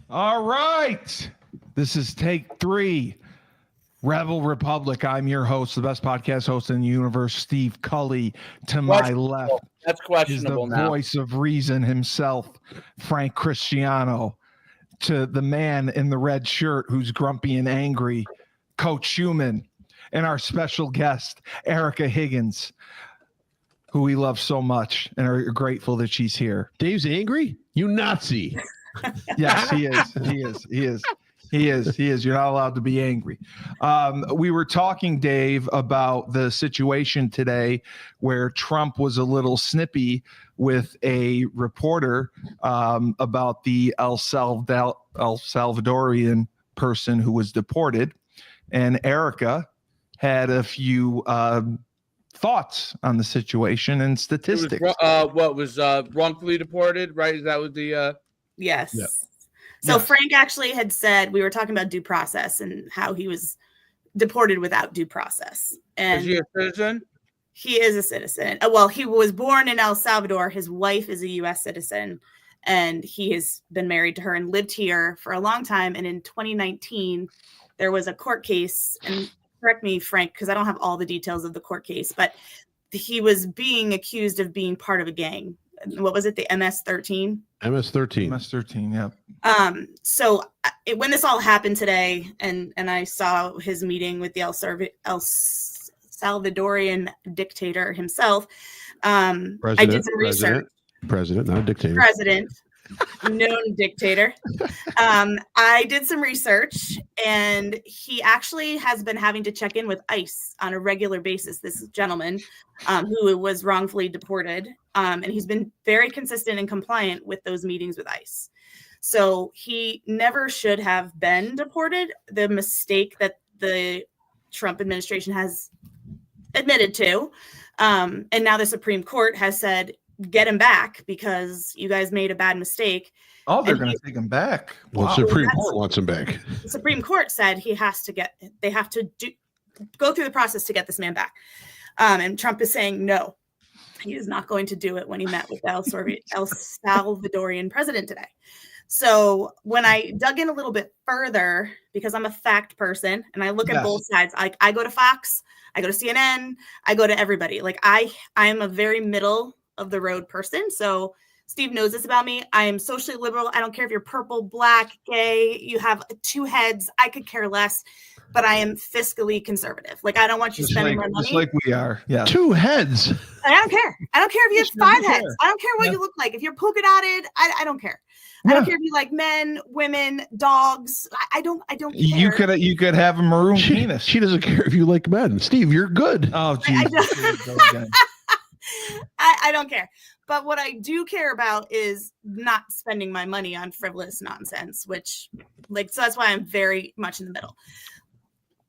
All right. This is take 3. Rebel Republic. I'm your host, the best podcast host in the universe, Steve Cully. To my left That's is questionable the now. voice of reason himself, Frank Cristiano. To the man in the red shirt who's grumpy and angry, Coach Schumann. And our special guest, Erica Higgins, who we love so much and are grateful that she's here. Dave's angry? You Nazi. Yes, he is. He is. You're not allowed to be angry. We were talking, Dave, about the situation today where Trump was a little snippy with a reporter about the El Salvadorian person who was deported. And Erica had a few thoughts on the situation and statistics. Was wrongfully deported, right? Is that what the Yes. Yeah. So Yes. Frank actually had said, we were talking about due process and how he was deported without due process. And is he a citizen? he is a citizen. Well, he was born in El Salvador. His wife is a U.S. citizen, and he has been married to her and lived here for a long time. And in 2019, there was a court case, and correct me, Frank, because I don't have all the details of the court case, but he was being accused of being part of a gang. What was it? The MS-13? MS-13. MS-13, yeah. So when this all happened today, and I saw his meeting with the El Salvadorian dictator himself, I did some research. President, not a dictator. President, known dictator. I did some research, and he actually has been having to check in with ICE on a regular basis. This gentleman who was wrongfully deported, and he's been very consistent and compliant with those meetings with ICE. So he never should have been deported. The mistake that the Trump administration has admitted to, and now the Supreme Court has said, get him back because you guys made a bad mistake. Oh, they're going to take him back. Well, Wow. Supreme Court wants him back. The Supreme Court said they have to go through the process to get this man back. And Trump is saying, no, he is not going to do it when he met with the El Salvadorian president today. So when I dug in a little bit further, because I'm a fact person and I look at both sides, I go to Fox, I go to CNN, I go to everybody. Like I am a very middle of the road person. So Steve knows this about me. I am socially liberal. I don't care if you're purple, black, gay, you have 2 heads. I could care less, but I am fiscally conservative. Like I don't want you spending my money. Just like we are. Yeah. 2 heads. I don't care. I don't care if you Just have 5 doesn't heads. care. I don't care what Yeah. you look like. If you're polka dotted, I don't care. I don't care if you like men, women, dogs. I don't care. You could have a maroon penis. She doesn't care if you like men. Steve, you're good. Oh, I Jesus. don't- I don't care. But what I do care about is not spending my money on frivolous nonsense, so that's why I'm very much in the middle.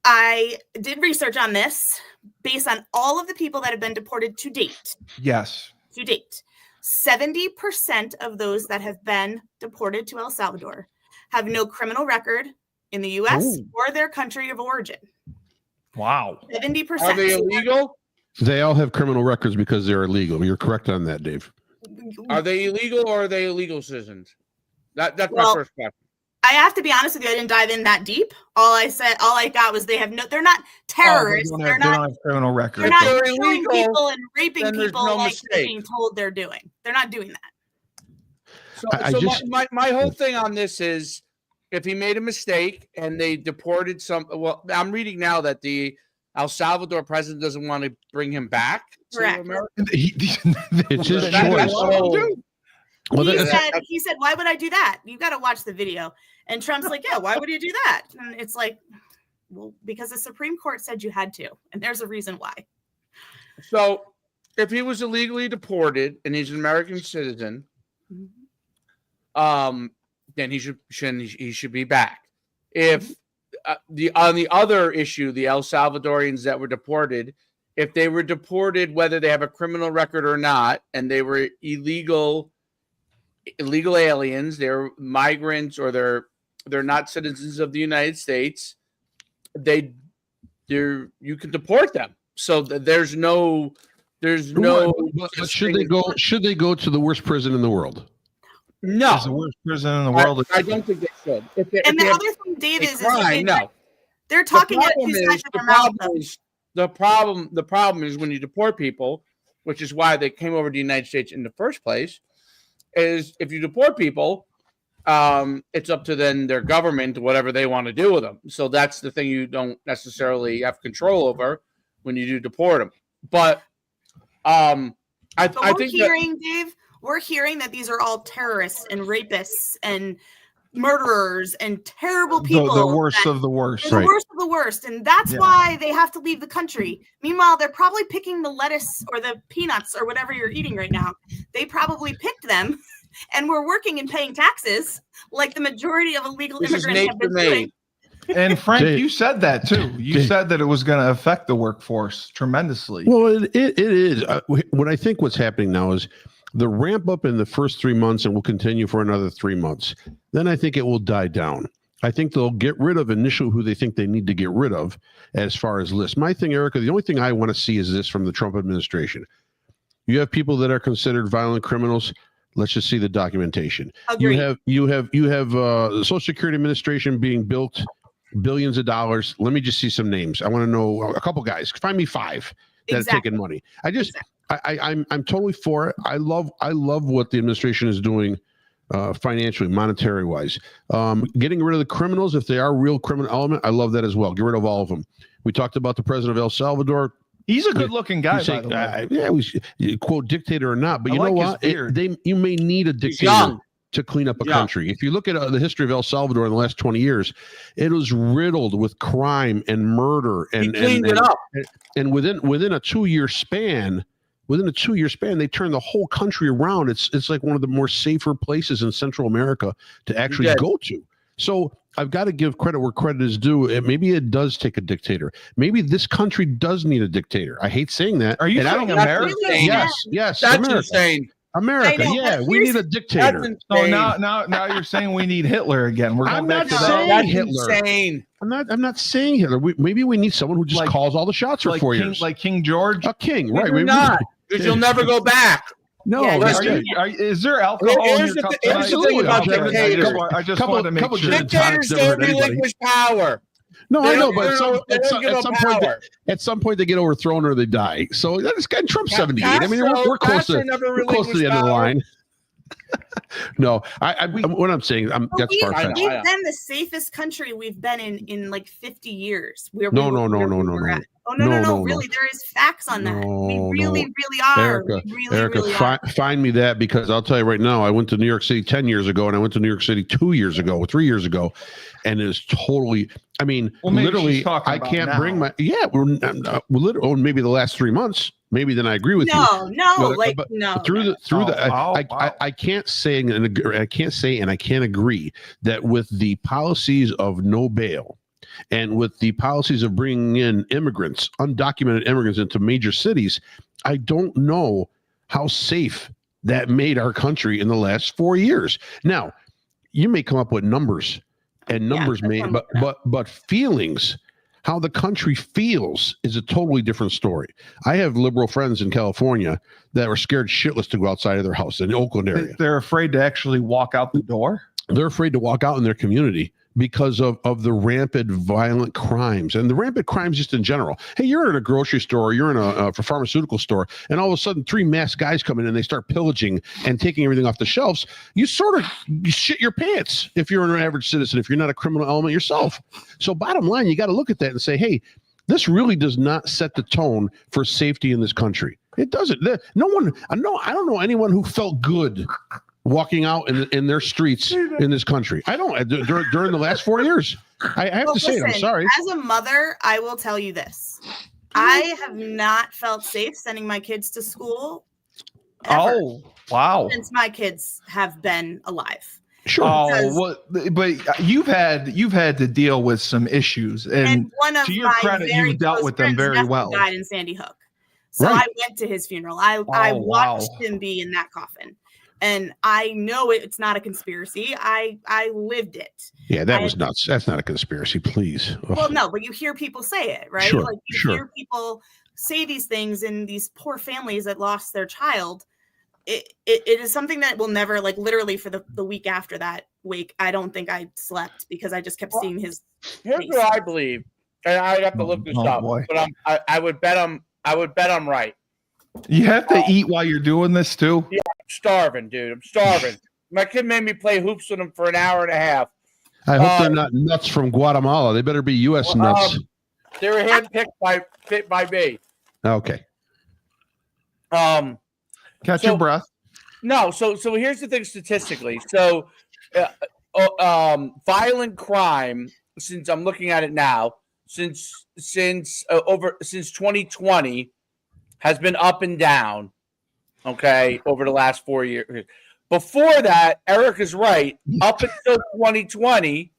I did research on this based on all of the people that have been deported to date. Yes. 70% of those that have been deported to El Salvador have no criminal record in the U.S. Ooh. or their country of origin. Wow. 70%. Are they illegal? They all have criminal records because they're illegal. You're correct on that, Dave. Are they illegal or are they illegal citizens? That's my first question. I have to be honest with you. I didn't dive in that deep. All I got was they're not terrorists. They don't have criminal record. They're not They're killing illegal, people and raping then there's people no like they're mistake. being told they're doing. They're not doing that. So my whole thing on this is if he made a mistake and they deported I'm reading now that the El Salvador president doesn't want to bring him back to Correct. America. It's his That's choice. Well, He said, why would I do that? You got to watch the video. And Trump's like, yeah, why would you do that? And it's like, well, because the Supreme Court said you had to. And there's a reason why. So if he was illegally deported and he's an American citizen, then he should be back. If on the other issue, the El Salvadorians that were deported, if they were deported, whether they have a criminal record or not, and they were illegal aliens, they're migrants or they're not citizens of the United States, you can deport them. So there's no. But should they go to the worst prison in the world? No, It's the worst prison in the world. I don't think they should. And the other thing, Dave, is crime, no. they're talking at two sides of their mouth. The problem is when you deport people, which is why they came over to the United States in the first place, is if you deport people, it's up to then their government, whatever they want to do with them. So that's the thing you don't necessarily have control over when you do deport them. But I think Dave, we're hearing that these are all terrorists and rapists and murderers and terrible people. The worst of the worst. The worst of the worst. And that's why they have to leave the country. Meanwhile, they're probably picking the lettuce or the peanuts or whatever you're eating right now. They probably picked them and we're working and paying taxes like the majority of illegal immigrants have been doing. And Frank, you said that too. You said that it was going to affect the workforce tremendously. Well, it is. What I think what's happening now is the ramp up in the first 3 months and will continue for another 3 months. Then I think it will die down. I think they'll get rid of initially who they think they need to get rid of as far as lists. My thing, Erica, the only thing I want to see is this from the Trump administration. You have people that are considered violent criminals. Let's just see the documentation. Agreed. You have the Social Security Administration being built billions of dollars. Let me just see some names. I want to know a couple guys. Find me 5 that are taking money. I'm totally for it. I love what the administration is doing financially, monetary wise. Getting rid of the criminals, if they are real criminal element, I love that as well. Get rid of all of them. We talked about the president of El Salvador. He's a good-looking guy, by the way. We quote dictator or not, but you know what? You may need a dictator to clean up a country. If you look at the history of El Salvador in the last 20 years, it was riddled with crime and murder, and cleaned it up. And within a 2-year span. Within a 2-year span, they turned the whole country around. It's like one of the more safer places in Central America to actually go to. So I've got to give credit where credit is due. Maybe it does take a dictator. Maybe this country does need a dictator. I hate saying that. Are you saying America? Yes. That's America. insane. America, we need a dictator. So now you're saying we need Hitler again. We're going back to saying that. Hitler. Insane. I'm not saying Hitler. Maybe we need someone who just calls all the shots for 4 years. Like King George? A king, right? Maybe not. Because you'll never go back. No, is there alcohol in your cup tonight? Absolutely. I just want to make sure. Dictators don't relinquish power. No, I know, but at some point they get overthrown or they die. So that's kind of Trump's 78. I mean, we're close to the end of the line. No, what I'm saying, that's far-fetched. We've been the safest country we've been in like 50 years. No. Oh, no. Really, there is facts on that. We really are. Erica, find me that, because I'll tell you right now, I went to New York City 10 years ago, and I went to New York City 3 years ago, and it is totally, I mean, literally, I can't bring my, maybe the last 3 months. Maybe then I agree with you. I can't say and I can't agree that with the policies of no bail and with the policies of bringing in undocumented immigrants into major cities, I don't know how safe that made our country in the last 4 years. Now, you may come up with numbers, and numbers but feelings. How the country feels is a totally different story. I have liberal friends in California that are scared shitless to go outside of their house in the Oakland area. They're afraid to actually walk out the door. They're afraid to walk out in their community because of the rampant violent crimes and the rampant crimes just in general. Hey, you're in a grocery store, you're in a pharmaceutical store, and all of a sudden 3 masked guys come in and they start pillaging and taking everything off the shelves. You shit your pants if you're an average citizen, if you're not a criminal element yourself. So bottom line, you got to look at that and say, hey, this really does not set the tone for safety in this country. It doesn't. I don't know anyone who felt good walking out in their streets in this country. I don't during the last 4 years. I have to say it. I'm sorry. As a mother, I will tell you this. I have not felt safe sending my kids to school ever, since my kids have been alive. Sure. But you've had to deal with some issues, and one of to your my credit, you've dealt with them very well. Died in Sandy Hook, so I went to his funeral. I watched him be in that coffin. And I know it's not a conspiracy. I lived it. Yeah, that was nuts. That's not a conspiracy, please. Well, no, but you hear people say it, right? Sure, like you hear people say these things, and these poor families that lost their child. it is something that will never, like, literally for the week after that wake, I don't think I slept because I just kept seeing his Here's face. what I believe, and I'd have to look this up, boy. but I would bet I'm right. You have to eat while you're doing this too. I'm starving, dude. I'm starving. My kid made me play hoops with him for an hour and a half. I hope they're not nuts from Guatemala. They better be U.S. nuts. They were handpicked by me. Okay. Catch your breath. No, so here's the thing statistically. So, violent crime, since I'm looking at it now, since 2020, has been up and down. Okay, over the last 4 years. Before that, Eric is right. Up until 2020,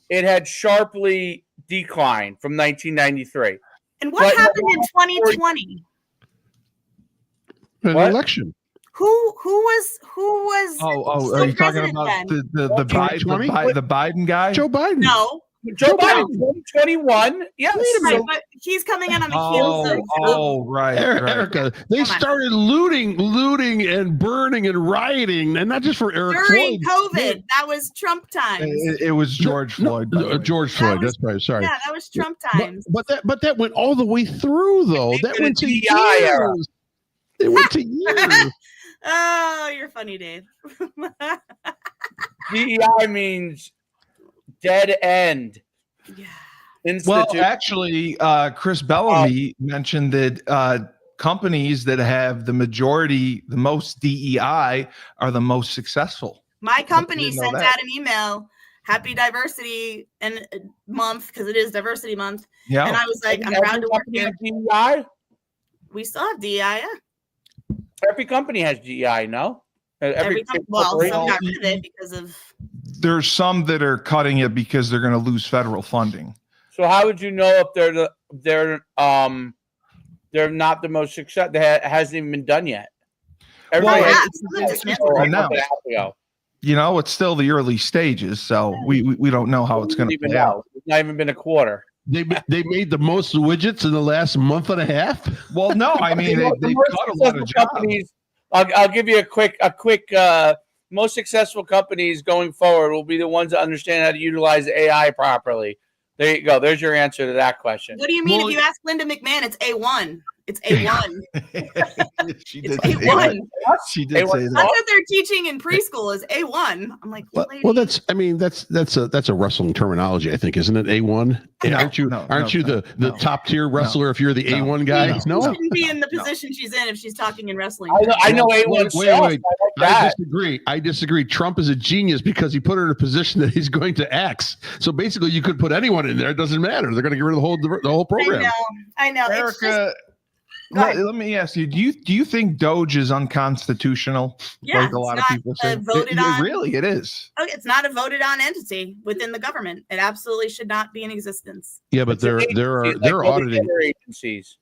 it had sharply declined from 1993. And what happened in 2020? An What? election. Who was Oh, the are you talking president about then? the Biden guy? Joe Biden. No. Joe Biden, 2021. Yes. Right, but he's coming in on the heels of Right. Erica, they Come on. started looting and burning and rioting, and not just for Eric during Floyd. COVID. That was Trump times. It was George Floyd. by the way. George Floyd. was- That's right. Sorry. Yeah, that was Trump times. But that went all the way through, though. That been went to a DEI era. years. It went to years. Oh, you're funny, Dave. DEI means dead end. Yeah. Well, Institute. actually, Chris Bellamy mentioned that companies that have the most DEI are the most successful. My company didn't know sent that. out an email, Happy Diversity and Month, because it is Diversity Month. Yeah. And I was like, I'm Every proud to work company here. has DEI. We still have DEI. Yeah. Every company has DEI. No. Every Well, corporation- some got rid of it because of. There's some that are cutting it because they're going to lose federal funding. So how would you know if they're not the most successful? That hasn't even been done yet. Everybody Well, has- it's just Oh, announced. ago. You know, it's still the early stages, so we don't know how it's going to Even play out. know. It's not even been a quarter. They made the most widgets in the last month and a half. Well, no, I mean The they most cut a lot of successful jobs. companies. I'll give you a quick. Most successful companies going forward will be the ones that understand how to utilize AI properly. There you go. There's your answer to that question. What do you mean? Well, If you ask Linda McMahon, it's A1. It's A1. She It's did say A1. that. She did A1. say That's that. what they're teaching in preschool is A1. I'm like, lady. Well, that's a wrestling terminology, I think, isn't it? A1. No, aren't you no, the no. top tier wrestler if you're the No. A1 guy? She No. shouldn't be in the position she's in if she's talking in wrestling. I know A1 Wait. self. I like that. I disagree. Trump is a genius because he put her in a position that he's going to X. So basically, you could put anyone in there. It doesn't matter. They're going to get rid of the whole program. I know. It's just, Erica, Go ahead. let me ask you: Do you think Doge is unconstitutional? Yeah, like a lot of it's people not, say. voted on. Really, it is. okay, it's not a voted on entity within the government. It absolutely should not be in existence. Yeah, but It's an they're agency, like all the auditing. other agencies.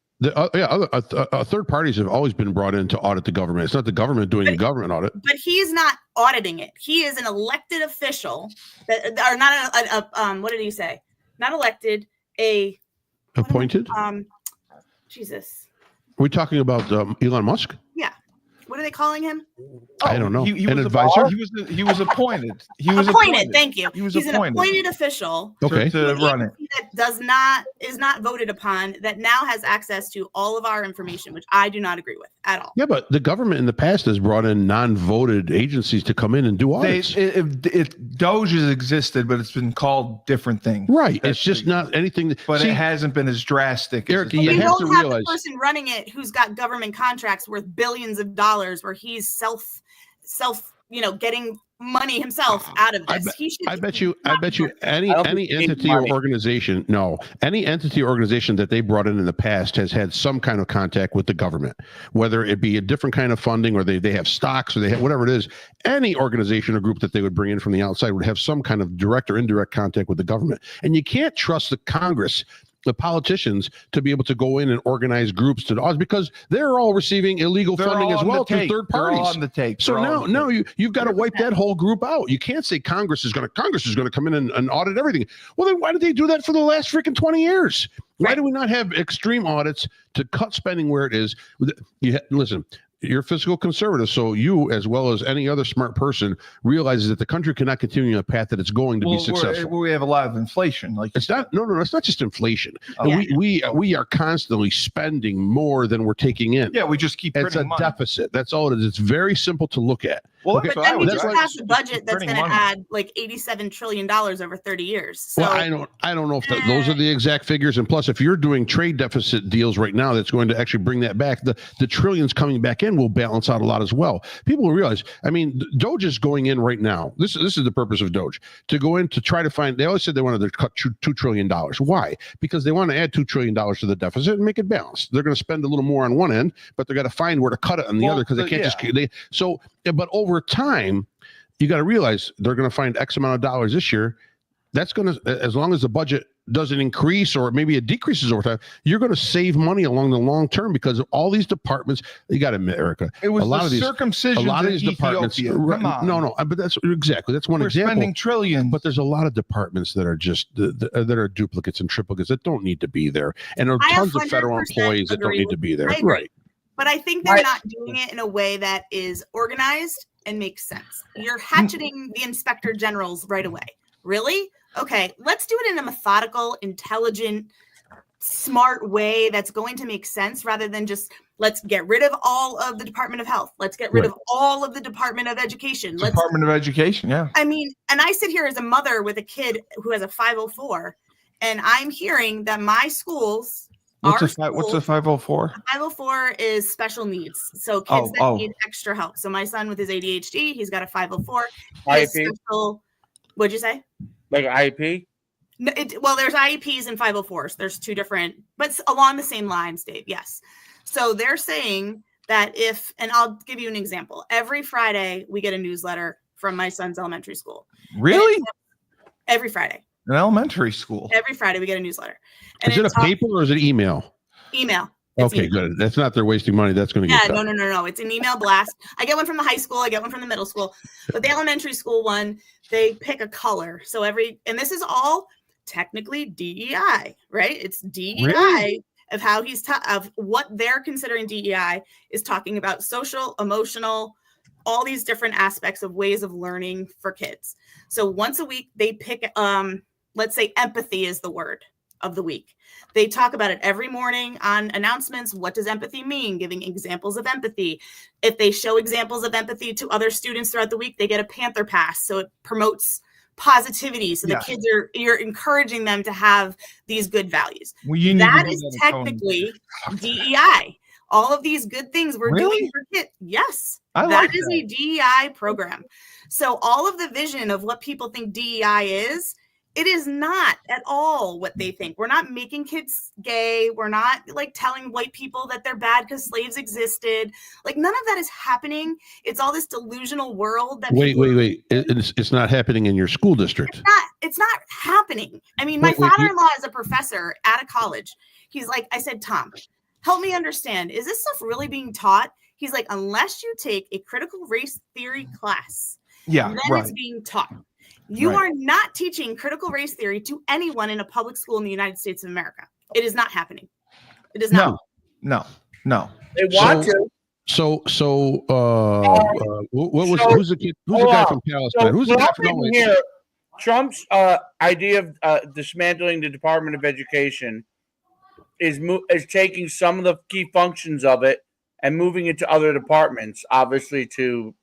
Third parties have always been brought in to audit the government. It's not the government doing the government audit. But he's not auditing it. He is an elected official that are not what did he say? Not elected, Appointed? Jesus. Are we talking about Elon Musk? What are they calling him? I don't know. He An was advisor? He was appointed. He was Appointed. Thank you. He was He's an appointed. appointed official Okay. to run it. that is not voted upon, that now has access to all of our information, which I do not agree with at all. Yeah, but the government in the past has brought in non-voted agencies to come in and do audits. Doge has existed, but it's been called different things. Right. That's It's just the- not anything. But See, it hasn't been as drastic. Eric, as you You have don't to have realize- the person running it who's got government contracts worth billions of dollars, where he's self, getting money himself out of I this. He should I bet you I don't any think he needs entity or money. organization, any entity or organization that they brought in the past has had some kind of contact with the government, whether it be a different kind of funding or they have stocks or they have whatever it is. Any organization or group that they would bring in from the outside would have some kind of direct or indirect contact with the government. And you can't trust the Congress, the politicians, to be able to go in and organize groups to audit because they're all receiving illegal They're funding all as on the well through tape. third They're all parties. on the tape. So They're all on the now tape. you've got to wipe that whole group out. You can't say Congress is going to come in and audit everything. Well, then why did they do that for the last freaking 20 years? Why do we not have extreme audits to cut spending where it is? Listen, you're a fiscal conservative, so you, as well as any other smart person, realizes that the country cannot continue on a path that it's going to be successful. We have a lot of inflation. Like It's not. No. It's not just inflation. Oh. We are constantly spending more than we're taking in. yeah, we just keep It's printing a money. deficit. That's all it is. It's very simple to look at. Well, Okay, that's But what I then we would just do. passed a budget that's Printing going to money. add like $87 trillion over 30 years. So Well, I don't know if those are the exact figures. And plus, if you're doing trade deficit deals right now, that's going to actually bring that back. The trillions coming back in will balance out a lot as well. People will realize. I mean, Doge is going in right now. This is the purpose of Doge, to go in to try to find. They always said they wanted to cut $2 trillion. Why? Because they want to add $2 trillion to the deficit and make it balanced. They're going to spend a little more on one end, but they're going to find where to cut it on the Well, other because they can't But over time, you got to realize they're going to find X amount of dollars this year. That's going to, as long as the budget doesn't increase or maybe it decreases over time, you're going to save money along the long term because all these departments, you got to admit, Erica, It was a lot the of these, circumcision. a lot of these departments, Come on. no, but that's one We're example. spending trillions. But there's a lot of departments that are just that are duplicates and triplicates that don't need to be there, and there are I tons of federal 100% employees that don't agree need to be there. I agree. Right? But I think they're Right. not doing it in a way that is organized and makes sense. You're hatcheting the inspector generals right away. Really? Okay, let's do it in a methodical, intelligent, smart way that's going to make sense rather than just let's get rid of all of the Department of Health. Let's get rid Right. of all of the Department of Education. Let's Department of Education. Yeah. I mean, and I sit here as a mother with a kid who has a 504, and I'm hearing that my schools, What's our a schools, 504? 504 is special needs. So kids that Oh. need extra help. So my son with his ADHD, he's got a 504. He has IEP? special, what'd you say? Like IEP? No, well, there's IEPs and 504s. There's two different, but along the same lines, Dave. Yes. So they're saying that if, and I'll give you an example. Every Friday, we get a newsletter from my son's elementary school. Really? Every Friday. In elementary school. Every Friday, we get a newsletter. And Is it a talks- paper or is it email? email? It's Okay, email. good. That's not they're wasting money. That's going to Yeah, get cut. no. It's an email blast. I get one from the high school. I get one from the middle school. But the elementary school one, they pick a color. So and this is all technically DEI, right? It's DEI Really? of how of what they're considering DEI is talking about social, emotional, all these different aspects of ways of learning for kids. So once a week, they pick, let's say empathy is the word of the week. They talk about it every morning on announcements. What does empathy mean? Giving examples of empathy. If they show examples of empathy to other students throughout the week, they get a Panther Pass. So it promotes positivity. So Yeah. the kids you're encouraging them to have these good values. Well, you need to That do is that in technically DEI. All of these good things we're Really? doing for kids. Yes. I That like is that. a DEI program. So all of the vision of what people think DEI is, it is not at all what they think. We're not making kids gay. We're not like telling white people that they're bad because slaves existed. Like none of that is happening. It's all this delusional world that Wait. people- It's not happening in your school district. It's not happening. I mean, my Wait, you- father-in-law is a professor at a college. He's like, I said, Tom, help me understand. Is this stuff really being taught? He's like, unless you take a critical race theory class, Yeah, then right. it's being taught. You Right. are not teaching critical race theory to anyone in a public school in the United States of America. It is not happening. It is not. No. They want to. So, what was So- who's the kid? Who's the hold guy on. from Palestine? Who's the what guy from happened LA? here? Trump's idea of dismantling the Department of Education is taking some of the key functions of it and moving it to other departments, obviously to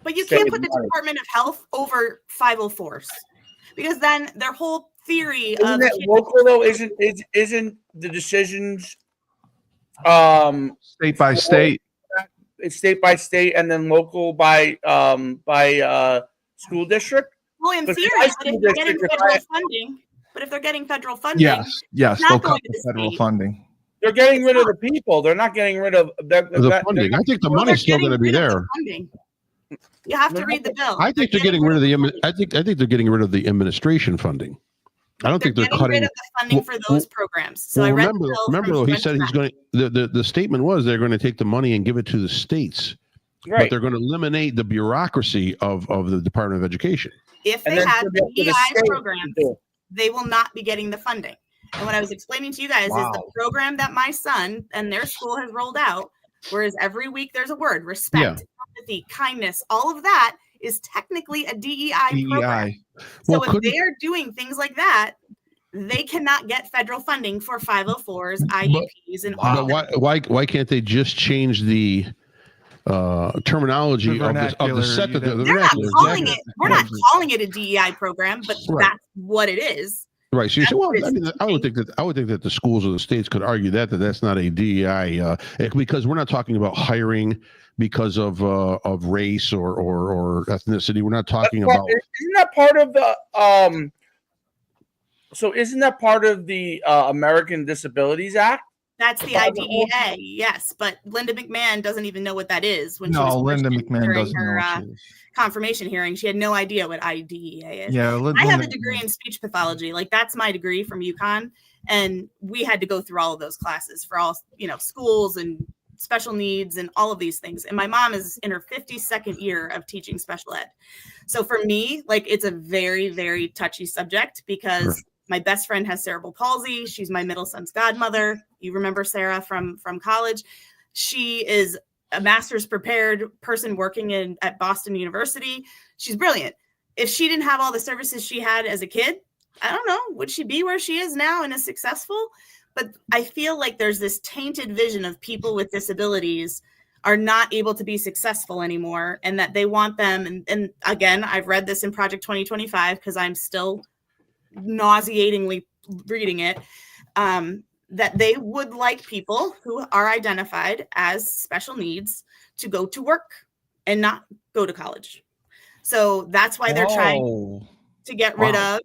But you can't save put the money. Department of Health over 504s because then their whole theory Isn't of that local though? Isn't the decisions State by state. it's state by state and then local by school district? well, in But theory, I but see if they're this getting because federal funding, but if they're getting federal funding, Yes, not they'll going cut to the the federal state. funding. They're getting rid of the people. They're not getting rid of The funding. I think the well, money's they're still going to getting be rid of there. the funding. You have to They're read the bill. I think they're getting rid of the. I think they're getting rid of the administration funding. I don't think they're getting cutting. rid of the funding for those programs. So Well, I read remember, the bill remember from though, he front said to he's back. going to, the statement was they're going to take the money and give it to the states, but right. they're going to eliminate the bureaucracy of the Department of Education. If And they then have to be up to the DEI state to programs, do it. they will not be getting the funding. And what I was explaining to you guys is the Wow. program that my son and their school has rolled out Whereas every week there's a word, respect, empathy, kindness, all of that is technically a DEI program. So Well, if they are doing things like that, they cannot get federal funding for 504s, IEPs, and all But of that. why can't they just change the terminology The of the set that vernacular, They're not vernacular, calling exactly. it. We're not calling it a DEI program, but Right. that's what it is. Right. So you say, That's well, what it's I mean, I would think that the schools or the states could argue that that's not a DEI because we're not talking about hiring because of race or ethnicity. We're not talking about. Isn't that part of the So isn't that part of the American Disabilities Act? That's the IDEA, yes. But Linda McMahon doesn't even know what that is. When she No, was Linda questioned McMahon during doesn't know her what she is. confirmation hearing, she had no idea what IDEA is. Yeah, I have a degree in speech pathology. Like that's my degree from UConn, and we had to go through all of those classes for all schools and special needs and all of these things. And my mom is in her 52nd year of teaching special ed. So for me, like it's a very, very touchy subject because my best friend has cerebral palsy. She's my middle son's godmother. You remember Sarah from college. She is a master's prepared person working at Boston University. She's brilliant. If she didn't have all the services she had as a kid, I don't know, would she be where she is now and is successful? But I feel like there's this tainted vision of people with disabilities are not able to be successful anymore and that they want them. And again, I've read this in Project 2025 because I'm still nauseatingly reading it, that they would like people who are identified as special needs to go to work and not go to college. So that's why they're trying to get rid of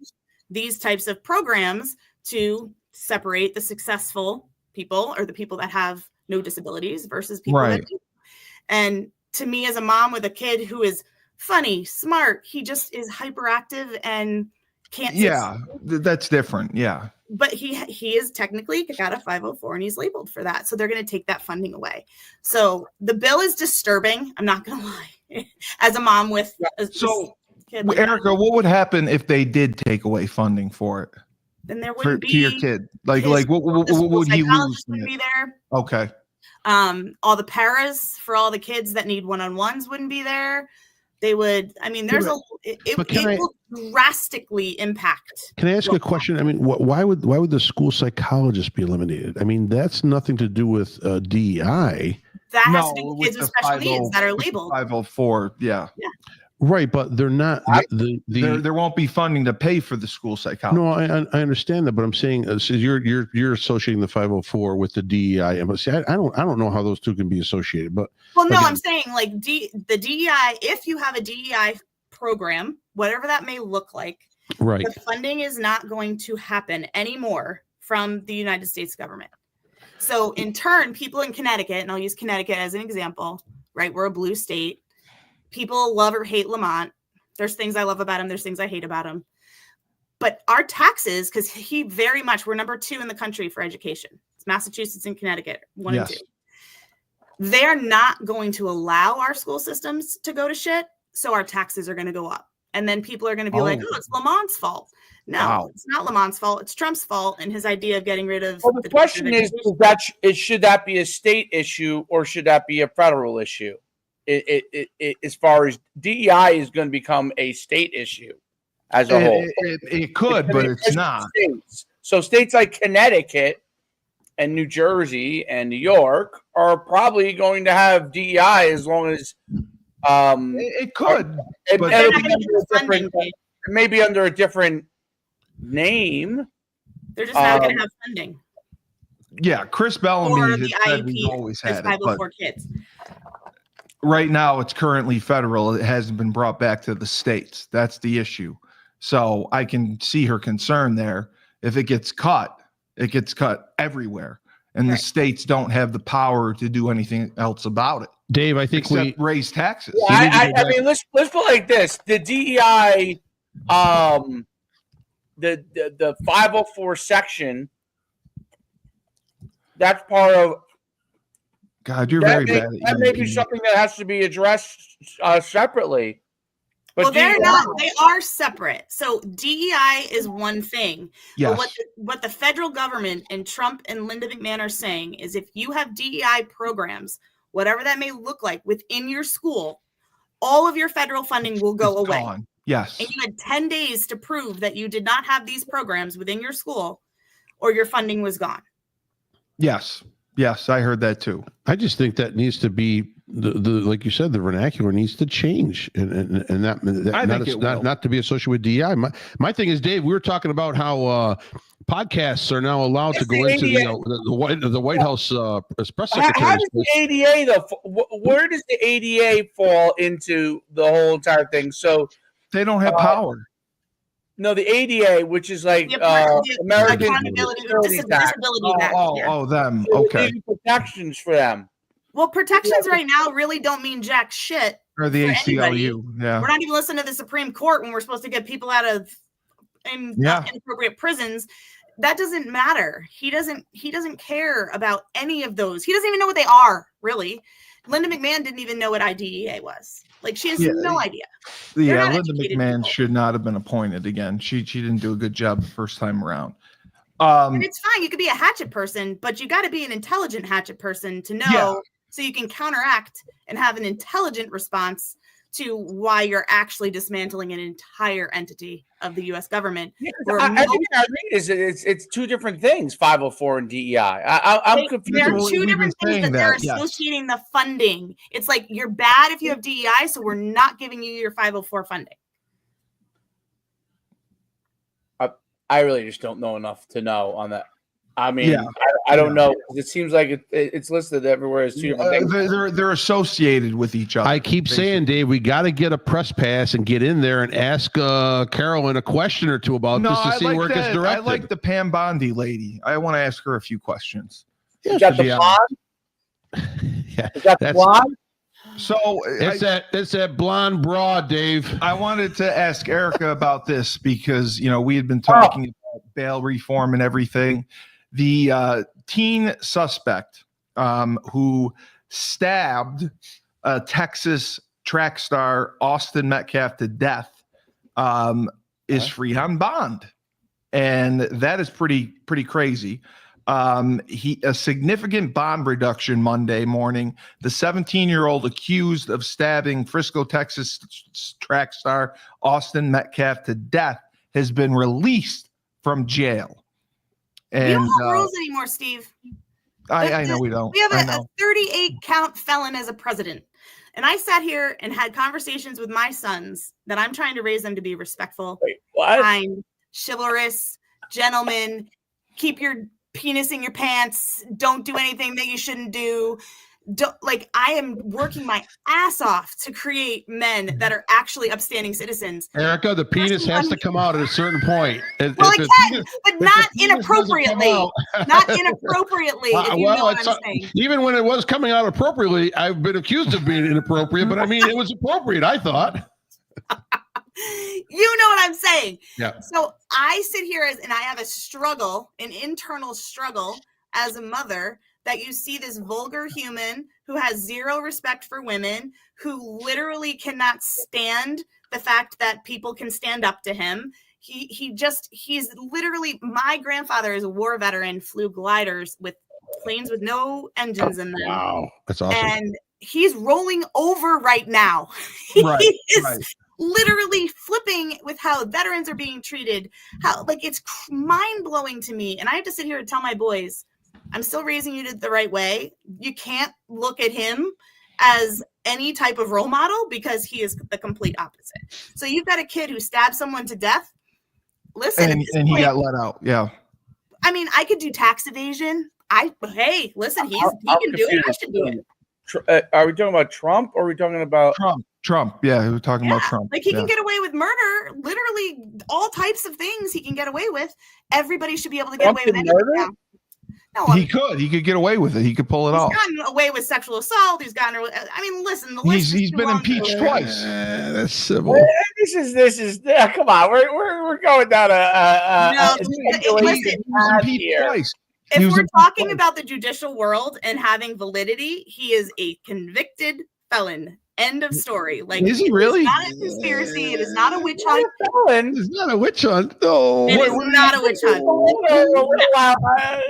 these types of programs to separate the successful people or the people that have no disabilities versus people that do. And to me, as a mom with a kid who is funny, smart, he just is hyperactive and can't. That's different. Yeah. But he is technically got a 504 and he's labeled for that. So they're going to take that funding away. So the bill is disturbing. I'm not going to lie. As a mom with a kid like Erica, that, what would happen if they did take away funding for it? then there wouldn't To your be kid? Like what would he lose? Would be there. Okay. All the paras for all the kids that need one-on-ones wouldn't be there. They would. I mean, there's it will drastically impact. Can I ask a question? I mean, why would the school psychologist be eliminated? I mean, that's nothing to do with DEI. That has to do with kids with special needs that are labeled 504. Yeah. Right, but they're not. There won't be funding to pay for the school psychologist. No, I understand that, but I'm saying so you're associating the 504 with the DEI. But see, I don't know how those two can be associated. But well, no, I'm saying like the DEI. If you have a DEI program, whatever that may look like, right, the funding is not going to happen anymore from the United States government. So in turn, people in Connecticut, and I'll use Connecticut as an example, right? We're a blue state. People love or hate Lamont. There's things I love about him. There's things I hate about him. But our taxes, because we're number 2 in the country for education. It's Massachusetts and Connecticut, 1 and 2. They're not going to allow our school systems to go to shit. So our taxes are going to go up. And then people are going to be like, oh, it's Lamont's fault. No, It's not Lamont's fault. It's Trump's fault and his idea of getting rid of. Well, the question is should that be a state issue or should that be a federal issue? As far as DEI is going to become a state issue as a whole. It could, but it's not. States. So states like Connecticut and New Jersey and New York are probably going to have DEI as long as it could. But it may be under a different name. They're just not going to have funding. Yeah, Chris Bellamy has said we've always had it. 504 kids. Right now, it's currently federal. It hasn't been brought back to the states. That's the issue. So I can see her concern there. If it gets cut everywhere. And the states don't have the power to do anything else about it. Dave, I think we raise taxes. Yeah, I mean, let's put it like this: the DEI, the 504 section, that's part of. God, you're very bad. That may be something that has to be addressed separately. But well, they're not. They are separate. So DEI is one thing. Yes. But what the federal government and Trump and Linda McMahon are saying is if you have DEI programs, whatever that may look like within your school, all of your federal funding will go It's away. gone. Yes. And you had 10 days to prove that you did not have these programs within your school or your funding was gone. Yes. Yes. I heard that too. I just think that needs to be the like you said, the vernacular needs to change, and that I not, think it not will. not to be associated with DEI. My thing is, Dave, we were talking about how podcasts are now allowed to It's go the into ADA. the White House press How secretary. does the ADA though? Where does the ADA fall into the whole entire thing? So They don't have power. no, the ADA, which is like The American Accountability, Disability Act. Disability Act. yeah. Oh, them. So Okay. legal protections for them. Well, protections right now really don't mean jack shit. Or the For anybody. ACLU. Yeah. We're not even listening to the Supreme Court when we're supposed to get people out of inappropriate prisons. That doesn't matter. He doesn't care about any of those. He doesn't even know what they are, really. Linda McMahon didn't even know what IDEA was. Like, she has no idea. They're Yeah, not Linda educated McMahon people. should not have been appointed again. She didn't do a good job the first time around. And it's fine. You could be a hatchet person, but you got to be an intelligent hatchet person to know so you can counteract and have an intelligent response to why you're actually dismantling an entire entity of the U.S. government. Yeah, where I think I read is it's two different things, 504 and DEI. I'm confused. There are Well, two we've different been things, saying but they're that, yes. associating the funding. It's like you're bad if you have DEI, so we're not giving you your 504 funding. I really just don't know enough to know on that. I mean, Yeah. I don't know. It seems like it's listed everywhere as two different things. They're associated with each other. I keep saying, Dave, we got to get a press pass and get in there and ask Carolyn a question or two about this to see where it gets I directed. like the Pam Bondi lady. I want to ask her a few questions. Is that the Yeah. blonde? Yeah, Is that the that's- blonde? So it's that blonde broad, Dave. I wanted to ask Erica about this because, we had been talking about bail reform and everything. The teen suspect who stabbed Texas track star Austin Metcalf to death is free on bond. And that is pretty crazy. A significant bond reduction Monday morning. The 17-year-old accused of stabbing Frisco, Texas track star Austin Metcalf to death has been released from jail. We And don't have rules anymore, Steve. I know we don't. We have I a know. 38 count felon as a president. And I sat here and had conversations with my sons that I'm trying to raise them to be respectful, Wait, what? kind, chivalrous, gentlemen, keep your penis in your pants, don't do anything that you shouldn't do. I am working my ass off to create men that are actually upstanding citizens. Erica, the penis has to come out at a certain point. Well, it can, but not inappropriately. Not inappropriately, if you know what I'm saying. Even when it was coming out appropriately, I've been accused of being inappropriate, but I mean, it was appropriate, I thought. You know what I'm saying. Yeah. So I sit here and I have an internal struggle as a mother, that you see this vulgar human who has zero respect for women, who literally cannot stand the fact that people can stand up to him. He's literally, my grandfather is a war veteran, flew gliders with planes with no engines in them. Wow. That's awesome. And he's rolling over right now. Right, He is right. literally flipping with how veterans are being treated. How, it's mind-blowing to me. And I have to sit here and tell my boys, I'm still raising you the right way. You can't look at him as any type of role model because he is the complete opposite. So you've got a kid who stabbed someone to death. Listen, And he got let out. Yeah. I mean, I could do tax evasion. Hey, listen, he can do it. I should do it. Are we talking about Trump or are we talking about Trump. Yeah, we were talking about Trump. Like, he can get away with murder, literally all types of things he can get away with. Everybody should be able to get away with anything now. No, He could get away with it. He could pull it off. He's gotten away with sexual assault. He's gotten. I mean, listen. The list He's is too been long. impeached twice. That's civil. this is come on, we're going down No, He listen, was impeached here. twice. If He was we're impeached talking twice. about the judicial world and having validity, he is a convicted felon, End of story. Like, Is he really? It's not a conspiracy. It is not a witch hunt. It's not a witch hunt. No. It is not a witch hunt.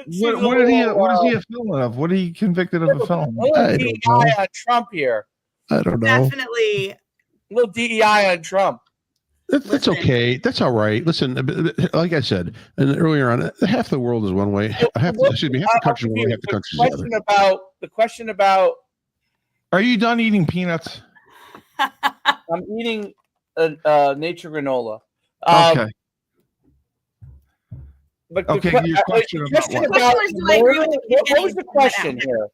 What is he a felon of? What are he convicted of a felon? I don't know. DEI on Trump here. I don't know. Definitely. Little DEI on Trump. That's Listen. okay. That's all right. Listen, like I said, and earlier on, half the world is one way. Half the country is one way, half the country is the other. The question about Are you done eating peanuts? I'm eating nature granola. Okay. But Okay, your question about what? The question was, do I agree with the kid what was the getting question let here?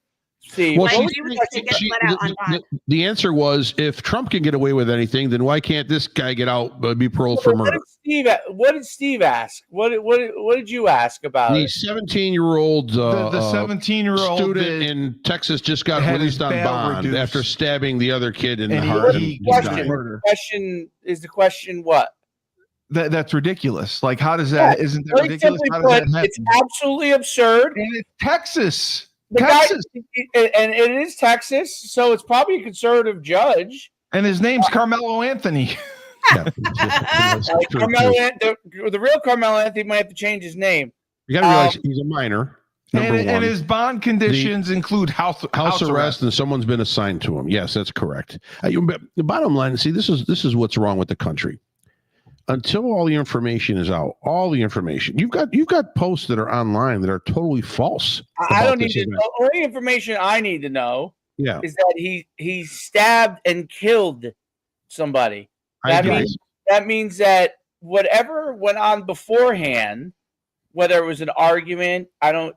Steve, Well, Why she- would you with the kid get let out on bond? the answer was, if Trump can get away with anything, then why can't this guy get out, be paroled for murder? What did Steve ask? What did you ask about The it? 17-year-old The 17-year-old student in Texas just got had released his on bail bond reduced. after stabbing the other kid in the and heart. he and got died. murdered. The question what? That's ridiculous. Like, how does that? Isn't that Very ridiculous? simply How does that put, happen? it's absolutely absurd. And it's Texas. The Texas. guy, and it is Texas, so it's probably a conservative judge. And his name's Carmelo Anthony. Yeah. That's true, Carmelo, too. the real Carmelo Anthony might have to change his name. You got to realize he's a minor. Number And one. his bond conditions include house arrest, and someone's been assigned to him. Yes, that's correct. But the bottom line, see, this is what's wrong with the country. Until all the information is out, you've got posts that are online that are totally false. I about don't need this to. event. The only information I need to know Yeah, is that he stabbed and killed somebody. I That agree. means that whatever went on beforehand, whether it was an argument, I don't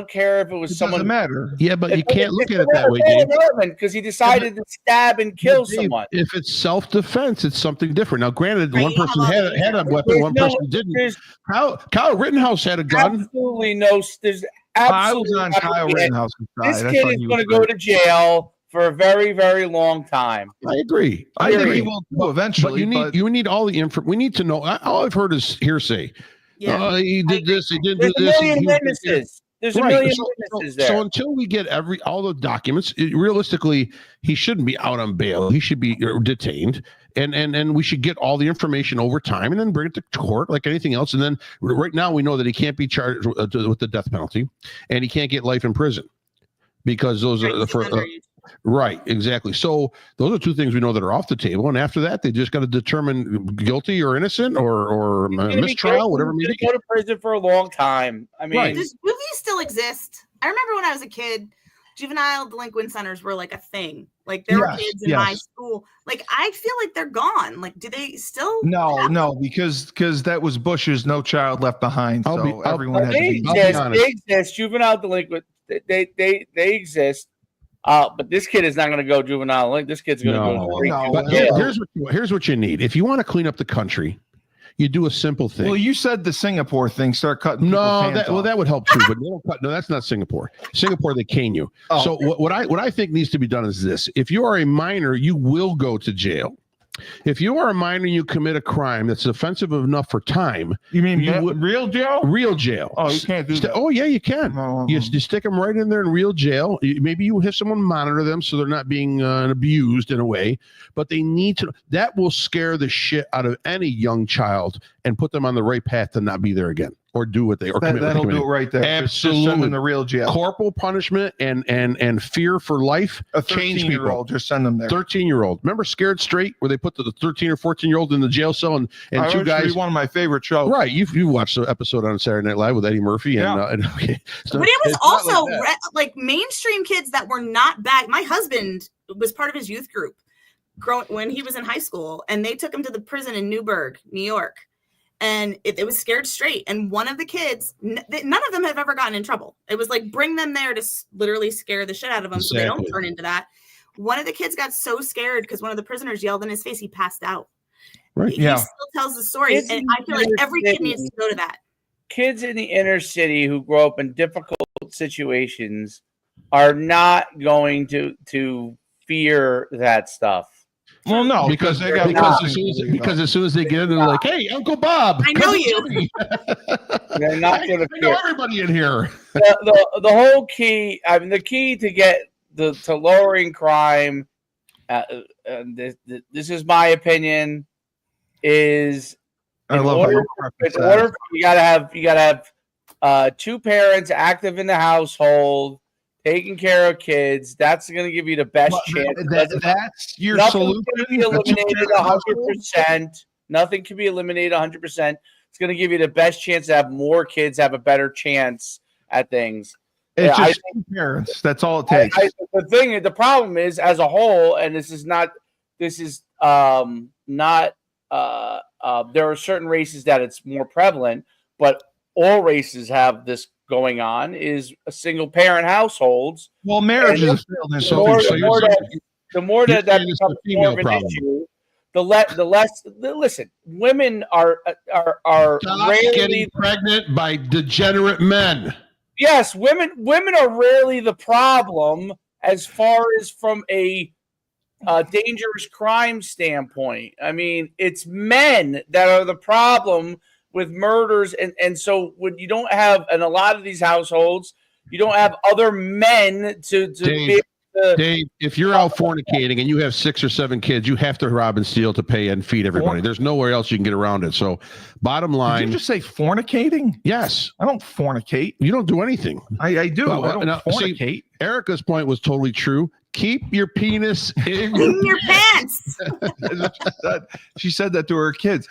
care if it was It someone. doesn't matter. Yeah, but you can't look at it that way, Dave. Because he decided to stab and kill Dave, someone. if it's self-defense, it's something different. Now, granted, Right, one person had a weapon, There's one no- person didn't. There's Kyle Rittenhouse had a gun. absolutely no. There's I was absolutely on nothing Kyle to it. Rittenhouse's side. This I kid thought is he going to was go right. to jail for a very, very long time. I agree. I think Period. he will too eventually. But you need all the info. We need to know. All I've heard is hearsay. Yeah. He did this. He didn't There's do a this. million he- witnesses. There's a Right. million So witnesses there. until we get all the documents, realistically, he shouldn't be out on bail. He should be detained, and we should get all the information over time, and then bring it to court like anything else. And then right now we know that he can't be charged with the death penalty, and he can't get life in prison because those are the first. Right, exactly. So those are two things we know that are off the table, and after that, they just got to determine guilty or innocent or He's gonna be mistrial, guilty. whatever it He's may gonna be. go to prison for a long time. I mean, Right. Does movies still exist? I remember when I was a kid, juvenile delinquent centers were like a thing. Like there were Yes, kids in my yes. school. Like I feel like they're gone. Like do they still? No, because that was Bush's No Child Left Behind. I'll So be- everyone had to they be. I'll be exist. honest. They exist. Juvenile delinquent. They exist. But this kid is not going to go juvenile. Like this kid's going to No, go straight no. to But jail. here's what you need. If you want to clean up the country, you do a simple thing. Well, you said the Singapore thing. Start cutting. No, people's hands off. that would help too. But they don't cut. No, that's not Singapore. Singapore, they cane you. Oh. So what I think needs to be done is this: if you are a minor, you will go to jail. If you are a minor and you commit a crime that's offensive enough for time, You mean You would- real jail? real jail. Oh, you can't do that. Oh yeah, you can. No. You stick them right in there in real jail. Maybe you have someone monitor them so they're not being abused in a way, but they need to. That will scare the shit out of any young child and put them on the right path to not be there again or do what they or commit what they That'll do committed. it right there. Just send Absolutely. them to real jail. Corporal punishment and fear for life A change people. 13-year-old, just send them there. 13-year-old. Remember Scared Straight, where they put the 13 or 14-year-old in the jail cell and I two used to be guys. one of my favorite shows. Right, you watched the episode on Saturday Night Live with Eddie Murphy and, Yeah. okay. So But it was it's not also like that. like mainstream kids that were not bad. My husband was part of his youth group when he was in high school, and they took him to the prison in Newburgh, New York. And it was Scared Straight. And one of the kids, none of them have ever gotten in trouble. It was like bring them there to literally scare the shit out of them so they don't Exactly. turn into that. One of the kids got so scared because one of the prisoners yelled in his face, he passed out. Right. He Yeah. still tells the story. Kids And in I feel like every kid city- needs to go to that. Kids in the inner city who grow up in difficult situations are not going to fear that stuff. Well, no, because they got because as soon as they get in, they're like, "Hey, Uncle Bob, I know Cousin you." Jimmy, They're not I going to know fear. everybody in here." The whole key. I mean, the key to get to lowering crime this is my opinion, is I love how you preface that. you gotta have 2 parents active in the household, taking care of kids. That's going to give you the best Well, chance. that's your Nothing solution. can be eliminated 100%. Nothing can be eliminated 100%. It's going to give you the best chance to have more kids have a better chance at things. It's I just 2 parents. That's all it takes. The problem is, as a whole, and this is not. There are certain races that it's more prevalent, but all races have this going on. Is a single parent households. Well, marriage is failed. The more that becomes more of an issue, the less. Listen, women are Stop rarely getting pregnant by degenerate men. Yes, women are rarely the problem as far as from a dangerous crime standpoint. I mean, it's men that are the problem with murders, and so when you don't have in a lot of these households, you don't have other men to be. Dave, if you're out fornicating and you have 6 or 7 kids, you have to rob and steal to pay and feed everybody. There's nowhere else you can get around it. So, bottom line, Did you just say fornicating? Yes, I don't fornicate. you don't do anything. I do. Well, I don't now, see, fornicate. Erica's point was totally true. Keep your penis in In your pants. She said that to her kids.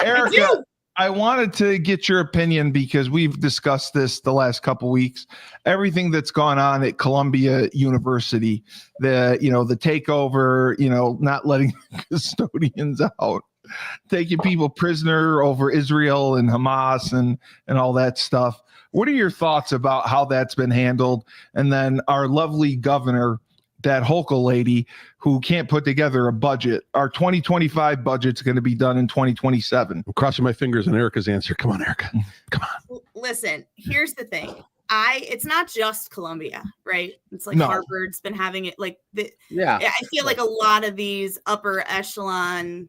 Erica, I wanted to get your opinion because we've discussed this the last couple weeks. Everything that's gone on at Columbia University, the takeover, not letting custodians out, taking people prisoner over Israel and Hamas and all that stuff. What are your thoughts about how that's been handled? And then our lovely governor, that Hochul lady who can't put together a budget. Our 2025 budget's going to be done in 2027. I'm crossing my fingers on Erica's answer. Come on, Erica. Come on. Listen, here's the thing. It's not just Columbia, right? It's like No. Harvard's been having it. Like Yeah, I feel like a lot of these upper echelon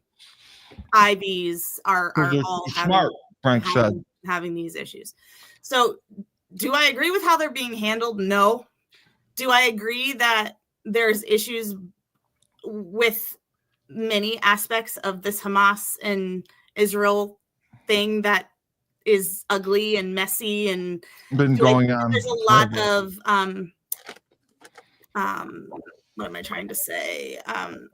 IVs are They're all smart, Frank said. having these issues. So, do I agree with how they're being handled? No. Do I agree that there's issues with many aspects of this Hamas and Israel thing that is ugly and messy and Been going on. there's a lot of what am I trying to say?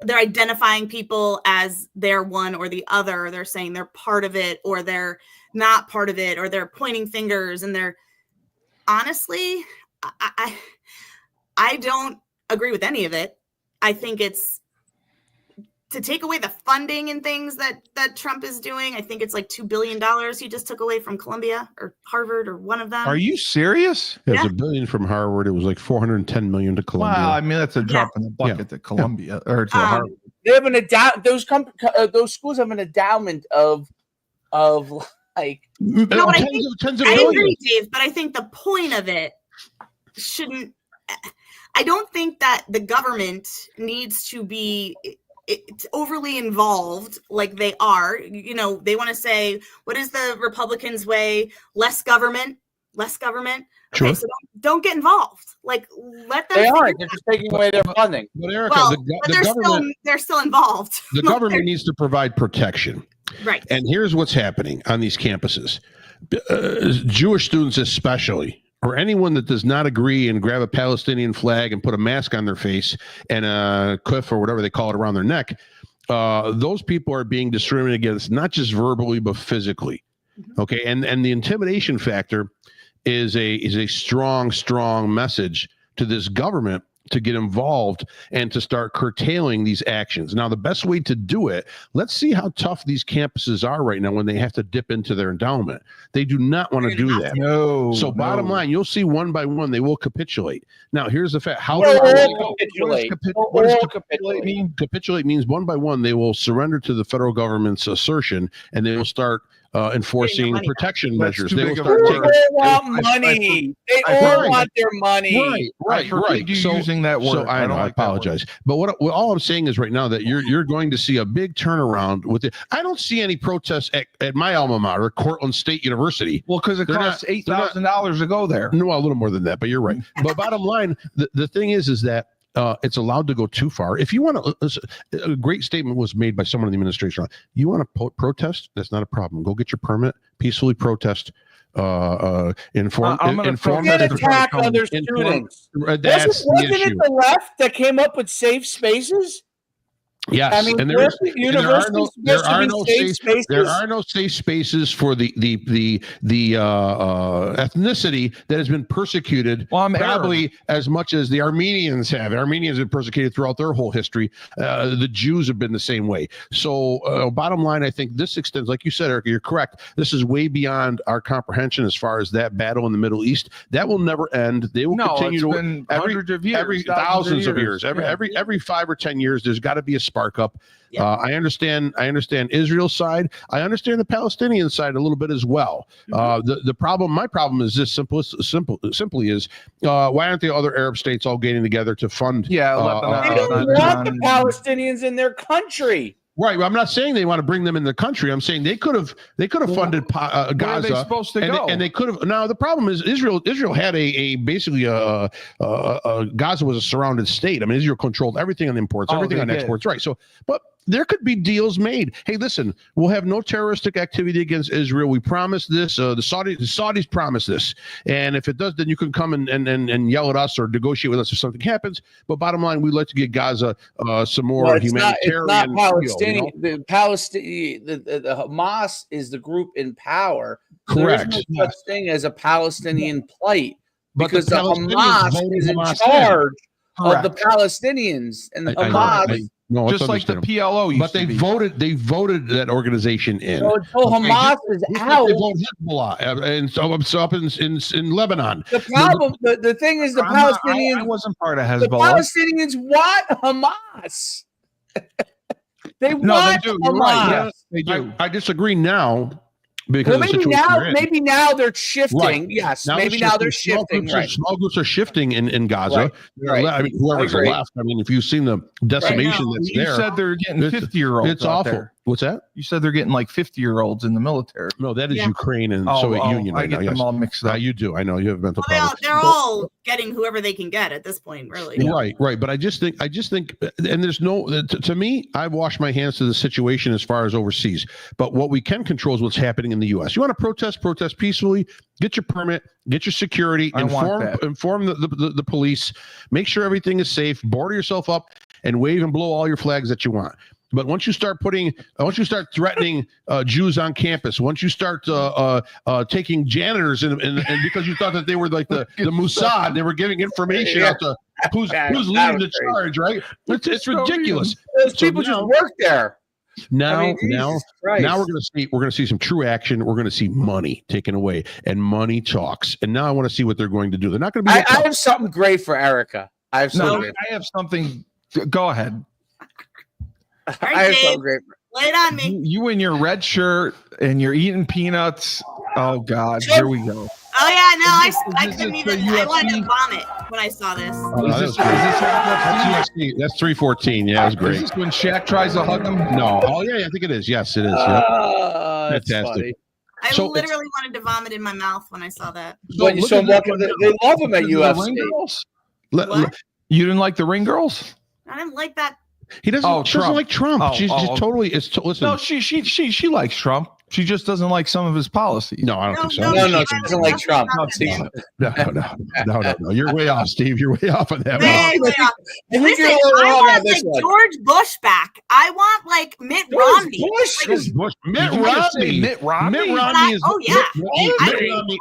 They're identifying people as they're one or the other. They're saying they're part of it or they're not part of it, or they're pointing fingers, and they're honestly, I don't agree with any of it. I think it's to take away the funding and things that Trump is doing. I think it's like $2 billion he just took away from Columbia or Harvard or one of them. Are you serious? It was Yeah. $1 billion from Harvard. It was like $410 million to Columbia. Wow, I mean that's a drop in the bucket to Columbia or to Harvard. they have an those schools have an endowment of like. No, but tens of I millions. agree, Dave, but I think the point of it shouldn't. I don't think that the government needs to be overly involved like they are. They want to say, what is the Republicans' way? Less government. Sure. Okay, so don't get involved. Like, let them. They figure aren't. They're just taking away their funding. But Erica, Well, the but government, they're still involved. the government needs to provide protection. Right. And here's what's happening on these campuses. Jewish students especially, or anyone that does not agree and grab a Palestinian flag and put a mask on their face and a cuff or whatever they call it around their neck, those people are being discriminated against, not just verbally, but physically. Okay. And the intimidation factor is a strong message to this government to get involved and to start curtailing these actions. Now, the best way to do it, let's see how tough these campuses are right now when they have to dip into their endowment. They do not want to do that. No. So bottom line, you'll see one by one, they will capitulate. Now, here's the fact. How They'll do they all go? capitulate. what does They'll all capitulate mean? Capitulate means one by one, they will surrender to the federal government's assertion, and they will start enforcing money back. protection That's measures. too They will big of start a They taking. word. all want money. They all Right. want their money. Right. You So, using that word. So I know, don't I like that word. apologize. But what all I'm saying is right now that you're going to see a big turnaround with it. I don't see any protests at my alma mater, Cortland State University. Well, because it They're costs not- they're not- $8,000 to go there. No, a little more than that, but you're right. But bottom line, the thing is that it's allowed to go too far. If you want to, a great statement was made by someone in the administration. You want to protest? That's not a problem. Go get your permit, peacefully protest. Inform attack other students. Wasn't it the left that came up with safe spaces? Yes, I mean, and there are no safe spaces for the ethnicity that has been persecuted. Well, probably as much as the Armenians have. Armenians have been persecuted throughout their whole history. The Jews have been the same way. So, bottom line, I think this extends, like you said, Eric, you're correct. This is way beyond our comprehension as far as that battle in the Middle East. That will never end. They will continue to hundreds of years, every thousands of years. Every 5 or 10 years, there's got to be a spark up. Yeah. I understand Israel's side. I understand the Palestinian side a little bit as well. My problem is this simply is why aren't the other Arab states all getting together to fund? Lebanon. They don't want the Palestinians in their country. Right. Well, I'm not saying they want to bring them in the country. I'm saying they could have funded Gaza. Where are they supposed to go? And they could have. Now the problem is Israel had basically Gaza was a surrounded state. I mean, Israel controlled everything on imports, everything on exports. Right. So, but there could be deals made. Hey, listen, we'll have no terroristic activity against Israel. We promise this. The Saudis promise this. And if it does, then you can come and yell at us or negotiate with us if something happens. But bottom line, we'd like to get Gaza some more humanitarian. It's not Palestinian. The Hamas is the group in power. Correct. There is no such thing as a Palestinian plight because the Palestinians Hamas is in charge of the Palestinians, and the Hamas. No, just like the PLO used but they voted that organization in. So until Hamas is out, they vote Hezbollah, and so up in Lebanon. The problem, the thing is, the Palestinians. I wasn't part of Hezbollah. The Palestinians want Hamas. They want Hamas. Right. Yes, they do. I disagree now. Because maybe now they're shifting. Right. Yes, maybe now they're shifting. Small groups are shifting in Gaza. Right. I mean, whoever's left. I mean, if you've seen the decimation that's there, you said they're getting 50-year-olds. It's awful. There. What's that? You said they're getting like 50-year-olds in the military. No, that is Ukraine and Soviet Union. I get them all mixed up. You do. I know you have mental problems. They're all getting whoever they can get at this point, really. Right. But I just think, and there's no. To me, I've washed my hands to the situation as far as overseas. But what we can control is what's happening in the U.S. You want to protest peacefully. Get your permit. Get your security. Inform the police. Make sure everything is safe. Border yourself up and wave and blow all your flags that you want. But once you start threatening Jews on campus, once you start taking janitors and because you thought that they were like the Mossad, they were giving information out to who's leading the charge, right? It's ridiculous. Those people just work there. Now we're going to see some true action. We're going to see money taken away, and money talks. And now I want to see what they're going to do. They're not going to be. I have something great for Erica. I have something. Go ahead. I have something great. Lay it on me. You in your red shirt and you're eating peanuts. Oh God, here we go. Oh yeah, no, I couldn't even. I wanted to vomit when I saw this. That's 314. Yeah, it was great. Is this when Shaq tries to hug him? No. Oh yeah, I think it is. Yes, it is. Fantastic. I literally wanted to vomit in my mouth when I saw that. They love him at UFC. You didn't like the Ring Girls? I didn't like that. He doesn't like Trump. She's just totally. Listen. No, she likes Trump. She just doesn't like some of his policies. No, I don't think so. No, she doesn't like Trump. No. You're way off, Steve. You're way off on that. Listen, I want like George Bush back. I want like Mitt Romney. Mitt Romney is. Oh yeah. Mitt Romney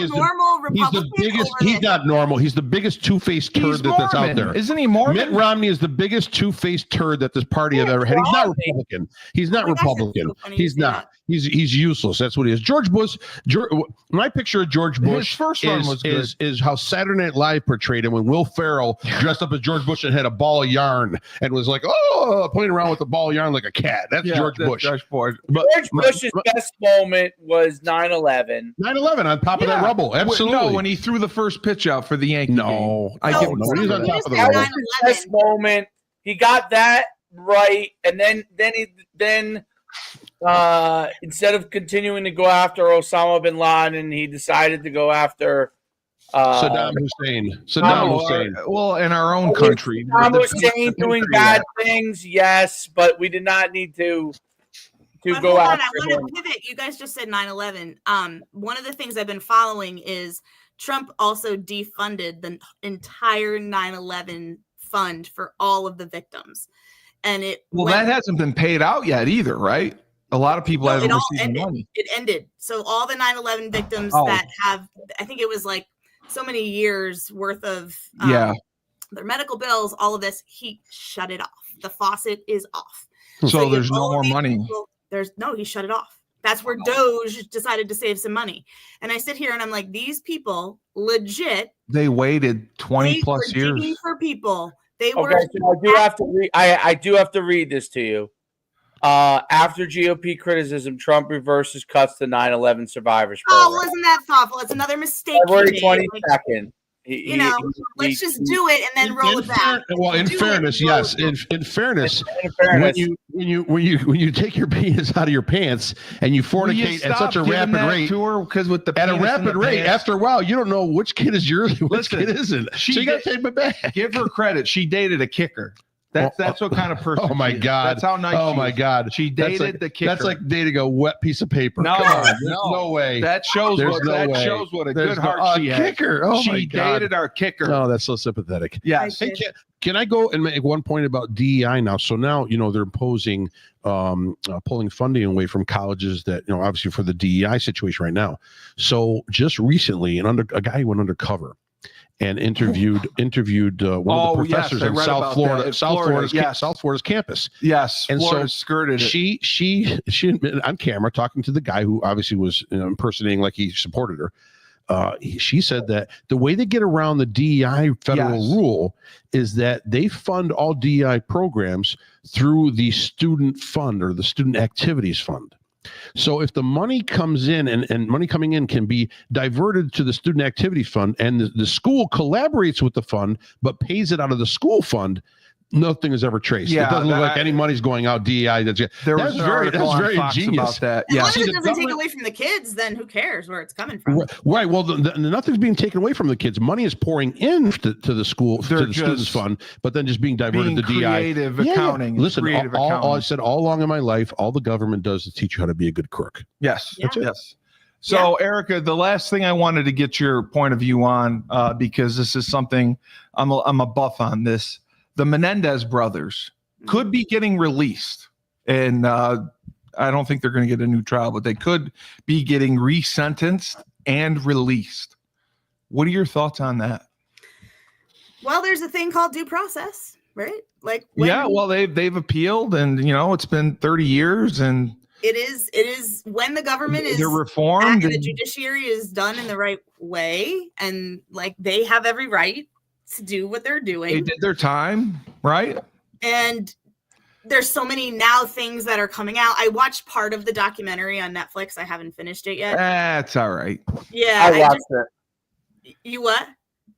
is normal Republican. He's not normal. He's the biggest two-faced turd that's out there. Isn't he Mormon? Mitt Romney is the biggest two-faced turd that this party have ever had. He's not Republican. He's not Republican. He's not. He's useless. That's what he is. George Bush. My picture of George Bush his first one was good. Is how Saturday Night Live portrayed him when Will Ferrell dressed up as George Bush and had a ball of yarn and was like, playing around with the ball of yarn like a cat. That's George Bush. George Bush's best moment was 9/11. 9/11 on top of that rubble. Absolutely. No, when he threw the first pitch out for the Yankees. No, I give him he's on top of the That rubble. was his best moment. He got that right, and then instead of continuing to go after Osama bin Laden, he decided to go after Saddam Hussein. Saddam No, Hussein. Well, in our own country. Saddam the- Hussein the doing Patriot bad Act. things, yes, but we did not need to But go hold on, after I him. want to pivot. You guys just said 9/11. One of the things I've been following is Trump also defunded the entire 9/11 fund for all of the victims, and it Well, that hasn't been paid out yet either, right? A lot of people No, haven't it all received the ended. money. It ended. So all the 9/11 victims Oh. that have, I think it was like so many years worth of Yeah. their medical bills, all of this, he shut it off. The faucet is off. So you have there's no all of more these money. people- he shut it off. That's where Doge decided to save some money. And I sit here and I'm like, these people legit They waited 20 wait plus for digging years. for people. They Okay, were so I do have to read. I do have to read this to you. After GOP criticism, Trump reverses cuts to 9/11 survivors oh, program. wasn't that thoughtful? It's another mistake. he February made. 22nd. You know, let's just do it and then roll it back. In Do it fairness, and roll yes. it back. In fairness, In fairness, when you take your penis out of your pants and you Will you fornicate at stop such a giving rapid that rate, to her? Because with the at a penis in rapid the rate, pants, after a while, you don't know which kid is yours, and which Listen, kid isn't. she So you got to did- take it back. give her credit. She dated a kicker. That's what kind of person. Oh my she is. God. That's how nice. Oh she my is. God. She That's dated like- the kicker. That's like dating a wet piece of paper. No, Come on, there's no. no way. that shows There's what no that way. shows what a There's good no- heart she a has. kicker. Oh my She God. dated our kicker. Oh, that's so sympathetic. Yes. I Hey, did. can I go and make one point about DEI now? So now, they're imposing pulling funding away from colleges that, obviously for the DEI situation right now. So just recently, a guy went undercover and interviewed one of the yes, professors I in read South about Florida, that. In Florida, yes. South Florida's campus. Yes. And Florida so skirted it. She admitted on camera, talking to the guy who obviously was impersonating like he supported her. She said that the way they get around the DEI federal Yes. rule is that they fund all DEI programs through the student fund or the student activities fund. So if the money comes in and money coming in can be diverted to the student activity fund, and the school collaborates with the fund but pays it out of the school fund, nothing is ever traced. Yeah, it doesn't look like that- any money's going out DEI. There was that's an very article that's on very Fox ingenious. about that. As Yeah. long as See, it the doesn't take government- away from the kids, then who cares where it's coming from? Right. Well, nothing's being taken away from the kids. Money is pouring in to the school, They're to the students' just fund, but then just being diverted Being to DI. creative Yeah, yeah. accounting. Listen, creative all I accounting. said all along in my life, all the government does is teach you how to be a good crook. Yes. That's it. Yes. So, Erica, the last thing I wanted to get your point of view on, because this is something I'm a buff on this. The Menendez brothers could be getting released, and I don't think they're going to get a new trial, but they could be getting resentenced and released. What are your thoughts on that? Well, there's a thing called due process, right? Like Yeah, well, they've appealed, and it's been 30 years, and it is when the government is they're reformed. and the and- judiciary is done in the right way, and like they have every right to do what they're They doing. did their time, right? And there's so many now things that are coming out. I watched part of the documentary on Netflix. I haven't finished it yet. That's all right. Yeah, I watched it. you what?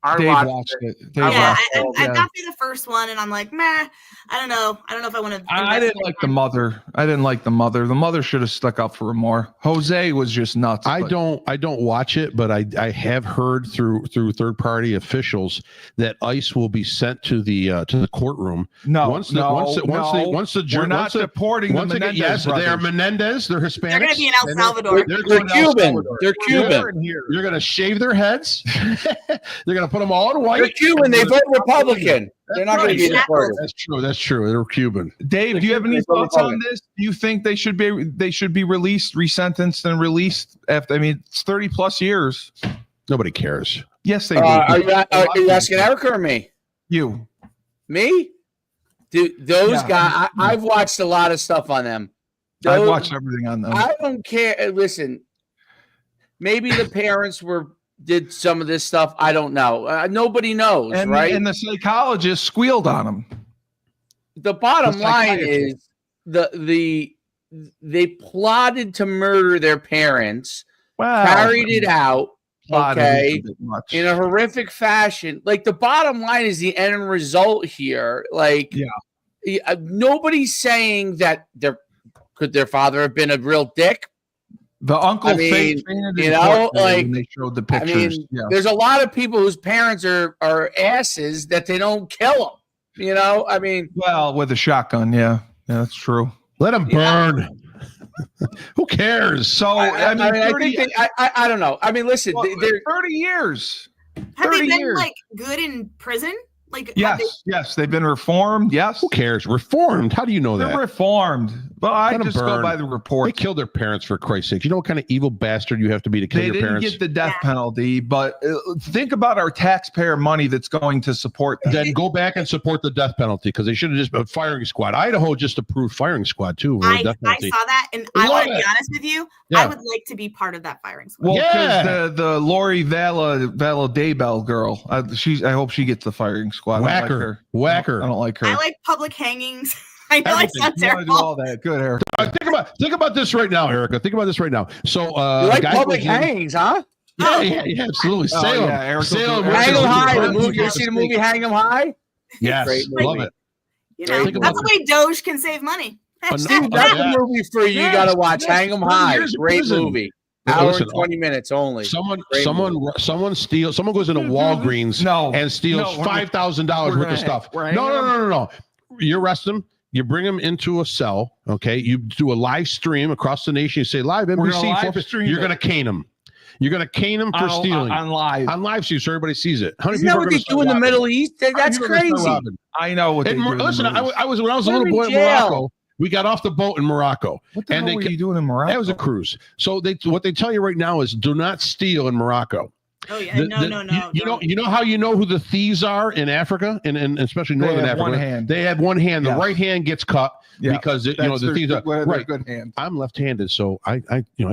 I Dave watched watched it. it. Dave Yeah, watched I it. got through the first one, and I'm like, meh. I don't know. I don't know if I want to. I didn't like the mother. I didn't like the mother. The mother should have stuck up for her more. Jose was just nuts. I but- don't watch it, but I have heard through third party officials that ICE will be sent to the courtroom No, once the we're not deporting the Menendez yes, they are brothers. Menendez. They're Hispanics. They're going to be in El and Salvador. They're They're going to El Cuban. Salvador. They're Cuban. You're going to shave their heads. They're going to put them all in white. They're Cuban. They vote Republican. They're not going to be right. deported. That's true. They're Cuban. Dave, do you have any They're thoughts on Republican. this? Do you think they should be released, resentenced, and released after? I mean, it's 30 plus years. Nobody cares. Yes, they do. Are you asking Erica or me? You. Me? Dude, those Yeah. guys, I've watched a lot of stuff on them. I've Those- watched everything on them. I don't care. Listen, maybe the parents did some of this stuff. I don't know. Nobody knows, and, right? and the psychologist squealed on him. The bottom The line psychiatrist. is they plotted to murder their parents, Wow. carried it out, Plotted okay, is a bit much. in a horrific fashion. Like the bottom line is the end result here. Like, nobody's saying that their father have been a real dick. The uncle I mean, fake fainted you in know, court today like, when they showed the I pictures. mean, Yeah. there's a lot of people whose parents are asses that they don't kill them. You know, I mean, Well, with a shotgun, yeah, that's true. Let them burn. Who cares? So I I mean, 30, think I don't know. I mean, listen, well, they're 30 years. Have they 30 been years. like good in prison? Like have Yes, yes, they've been reformed. Yes, Who cares? Reformed. How do you know they're that? reformed. But I Let 'em just go burn. by the They reports. killed their parents, for Christ's sake. You know what kind of evil bastard you have to be to kill They your didn't parents? get the death Yeah. penalty, but think about our taxpayer money that's going to support that. Then go back and support the death penalty because they should have just been firing squad. Idaho just approved firing squad too. For I death saw penalty. that, and We I want to love be it. honest with you. Yeah. I would like to be part of that firing squad. Well, because Yeah. the Lori Valla Daybell girl, I hope she gets the firing squad. I don't Whack like her. her. Whack her. I don't like her. I like public hangings. I know I Everything. sound You wanna do terrible. all that. Good, Eric. Think about this right now, Erica. Think about this right now. So, you like guy public goes in- hangings, huh? Yeah, absolutely. Oh, Salem. yeah, Erica will Salem. do- Hang 'em Erica high. will The do movie. You it. see the movie Hang 'em High? Yes, Great love movie. it. You know, Think that's about the way Doge can save money. Steve, Oh, that's yeah. a movie for you. Yes, Got to watch. yes, Hang 'em 30 High. years in Great prison. movie. Now, Hour listen, and 20 minutes only. Someone Great steals. Someone goes into Walgreens No, and steals no, we're- $5,000 we're worth gonna of stuff. we're No, hanging no, no, no, no. You arrest them. You bring them into a cell. Okay. You do a live stream across the nation. You say live We're NBC. gonna live stream You're it. going to cane them. You're going to cane them for stealing on live. on live stream so everybody sees it. How many Isn't that people what are they gonna do in the start robbing? Middle East? How many That's people are gonna start crazy. robbing? I know what they And do. in the listen, movies. I was when I was a Put 'em little boy in in jail. Morocco. We got off the boat in Morocco. What the and hell they were ca- you doing in Morocco? That was a cruise. So what they tell you right now is do not steal in Morocco. Oh yeah, The- no. You know how you know who the thieves are in Africa and especially They northern have Africa. one hand. They have one hand. The Yes. right hand gets cut Yeah. because the That's thieves are their right. good hand. I'm left-handed, so I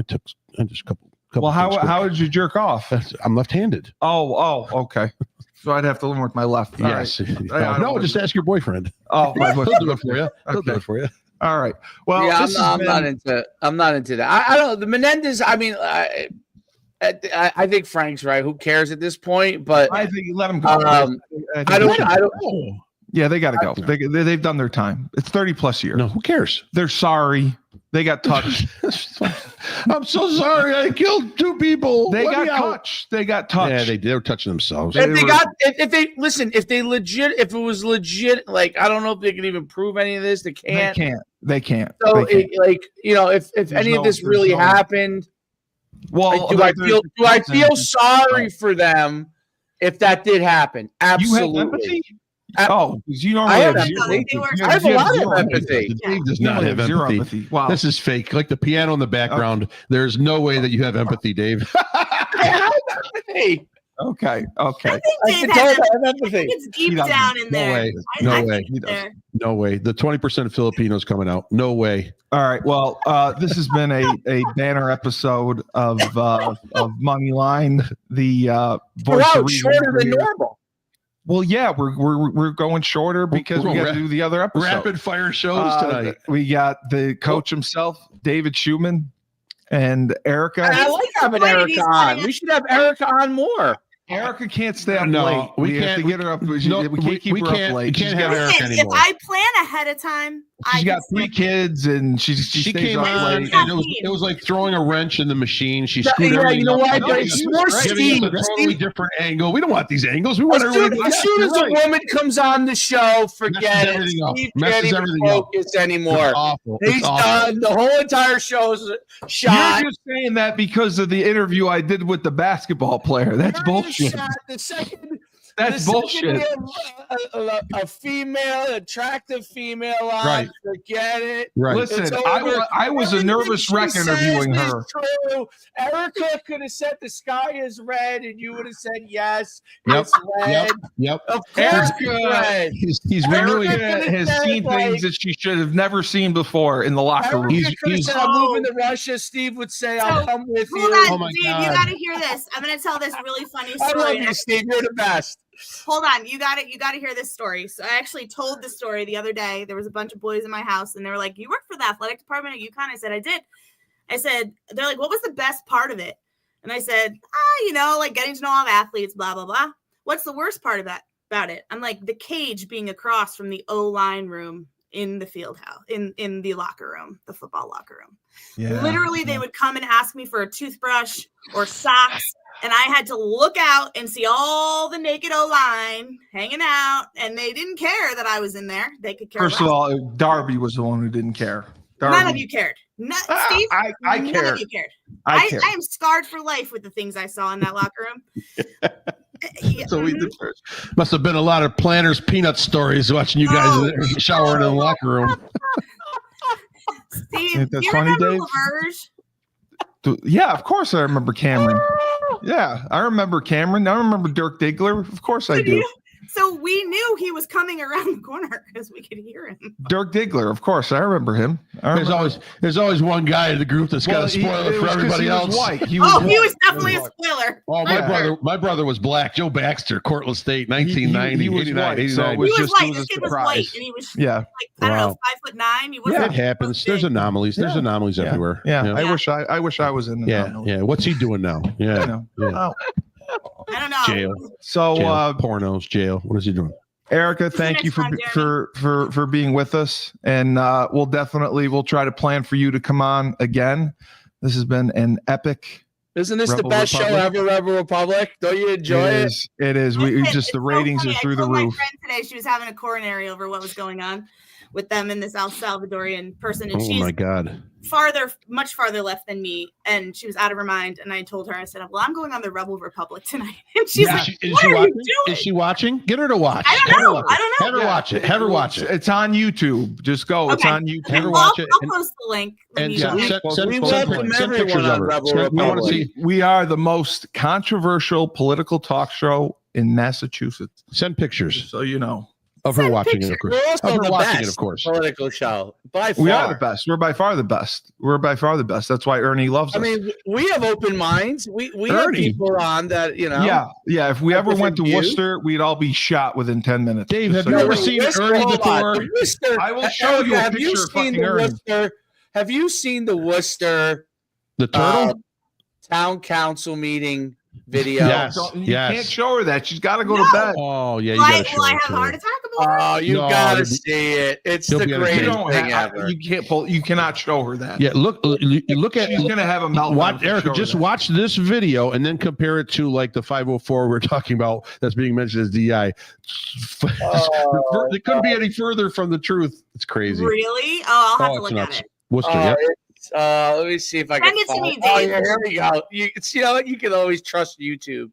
took just a couple. Well, how things, but how did you jerk off? I'm left-handed. Oh, okay. So I'd have to learn with my left. All Yes. right. I No, don't- just ask your boyfriend. Oh, my He'll do it for you. He'll do Okay. it for you. All right. Well, yeah, this has I'm been- not into. I'm not into that. I don't. The Menendez. I mean, I think Frank's right. Who cares at this point? But I think let them go. I don't. Yeah, they got to go. They've done their time. It's 30 plus years. No, who cares? They're sorry. They got touched. I'm so sorry. I killed two people. They Let got me out. touched. They got touched. Yeah, they were touching themselves. They If they were- got, if they listen, if it was legit, like I don't know if they can even prove any of this. They can't. They can't. So, They can't. if any of this really happened, Well, do I feel sorry for them if that did happen? You have Absolutely. empathy? Uh, Oh, because you normally I have have empathy. zero. They were- You I have a you lot of zero empathy. Dave does You not only have zero empathy. Wow. This is fake. Like the piano in the background. There's no way that you have empathy, Dave. I have empathy. Okay. I Okay. think I Dave can has tell empathy. I have I empathy. think it's deep He doesn't. down in No there. way. I No think way. it's He doesn't. there. No way. The 20% of Filipinos coming out. No way. All right. Well, this has been a banner episode of Moneyline. The We're voice of out reason shorter than here. normal. Well, yeah, we're going shorter because we got to do the other episode. Rapid fire shows tonight. We got the coach himself, David Schumann, and Erica. I like having Why did Erica he on. say- We should have Erica on more. Erica can't stay up No, late. we have can't- to get her up. no, we can't keep we her can't- up late. we can't She's have got- Erica Listen, if anymore. I plan ahead of time, I She's got can 3 kids and she stays She came up on late. and it was like throwing a wrench in the machine. She screwed Yeah, everything you know up. what? No, It's she more was great. Steve. Giving us a totally Steve- different angle. We don't want these angles. We want As everybody. soon, as soon as a woman comes on the show, forget Messes it. everything up. Steve Messes can't even everything up. focus anymore. It's awful. It's He's awful. done. The whole entire show's shot. You're just saying that because of the interview I did with the basketball player. That's You're bullshit. shot. The second That's the bullshit. second we have a female, attractive female on, Right. forget it. Right. Listen, It's I over. was a Everything nervous she wreck says interviewing is her. True. Erica could have said the sky is red, and you would have said yes. Yep, It's red. Yep. Of course, it's Erica- red. He's renewing. Erica has said, seen like- things that she should have never seen before in the locker room. Erica could have he's- said, "I'm moving to Russia." Steve would say, "I'll come with you." Hold on, Oh my Dave, God. you got to hear this. I'm going to tell this really funny I love story. you, Steve. You're the best. Hold on, you got it. You got to hear this story. So I actually told the story the other day. There was a bunch of boys in my house, and they were like, "You work for the athletic department at UConn?" I said, "I did." I said, "They're like, what was the best part of it?" And I said, like getting to know all the athletes, blah blah blah. What's the worst part about it? I'm like, the cage being across from the O-line room in the field house, in the locker room, the football locker room. Yeah. Literally, they would come and ask me for a toothbrush or socks, and I had to look out and see all the naked O-line hanging out, and they didn't care that I was in there. They could care First of less. all, Darby was the one who didn't care. Darby, None of you cared. Steve, I none cared. of you cared. I cared. I am scarred for life with the things I saw in that locker room. So we did first. Must have been a lot of Planters peanut stories watching you guys Oh. showering in the locker room. Steve, Ain't that do you funny, remember Dave? LaVerge? Yeah, of course I remember Cameron. Yeah, I remember Cameron. I remember Dirk Diggler. Of course I do. So we knew he was coming around the corner because we could hear him. Dirk Diggler. Of course I remember him. There's always one guy in the group that's got a spoiler for everybody else. White. He He was definitely a white. spoiler. Oh, Yeah. my brother was black. Joe Baxter, Cortland State, 1990, He was 89, white, 89. so it He was was just- white. it was This a kid was surprise. white, and he was Yeah, like, I don't know, Wow. 5'9". He wasn't. It happens. There's big. anomalies. There's Yeah. anomalies yeah, everywhere. Yeah, You know? I wish I was in the yeah, anomaly. yeah. What's he doing now? You Yeah, know? yeah. Oh. I don't know. Jail. So Jail. uh, Pornos, jail. What is he doing? Erica, Until thank next you time, for being with us, and we'll try to plan for you to come on again. This has been an epic. Isn't this Rebel the best show Republic? ever, Rebel Republic? Don't you enjoy it? It is. We It's just the so ratings funny. are through I the told roof. My friend today, she was having a coronary over what was going on with them in this El Salvadorian person, and Oh she's my God. much farther left than me, and she was out of her mind. And I told her, I said, "Well, I'm going on the Rebel Republic tonight," and she's Yeah. like, Is "What she are you watching? doing?" Is she watching? Get her to watch. I don't Have her know. watch I it. don't know. Have her watch it. Have her watch it. It's on YouTube. Just go. It's Okay. on YouTube. Have her Well, watch it. I'll post the link. when And you- yeah, send, we- send, we send, welcome send everyone pictures on of her. Rebel We want to Republic. see. We are the most controversial political talk show in Massachusetts. Send pictures So you know, of her Send watching it, of course. We're also Of her the watching best it, of course. political show by far. we are the best. We're by far the best. We're by far the best. That's why Ernie loves I us. mean, we have open minds. We have Ernie. people on that, you know. Yeah. If we have ever went to different views. Worcester, we'd all be shot within 10 minutes. Dave, Just have you so ever know. seen Worcester, Ernie hold the on. Thor? The Worcester, I will show you a have you picture of seen fucking the Ernie. Worcester? Have you seen the Worcester The turtle? town council meeting video? Yes. You Yes. can't show her that. She's got to go No. to bed. Oh, yeah. You Will got to show I it have to a heart her. attack about it? Oh, you No, gotta it'll be- see it. It's You'll the be You greatest entertained. thing don't ever. you can't pull. You cannot show her that. Yeah, look at She's gonna have a meltdown. Watch, if you Erica, show her just that. watch this video and then compare it to like the 504 we're talking about that's being mentioned as DI. Oh, It couldn't be any further from the truth. It's crazy. Really? Oh, I'll have Oh, to it's look nuts. at it. Worcester, Oh, yeah. let me see if I Send can it to find me, Oh, Dave. yeah, here we go. You know what? You can always trust YouTube.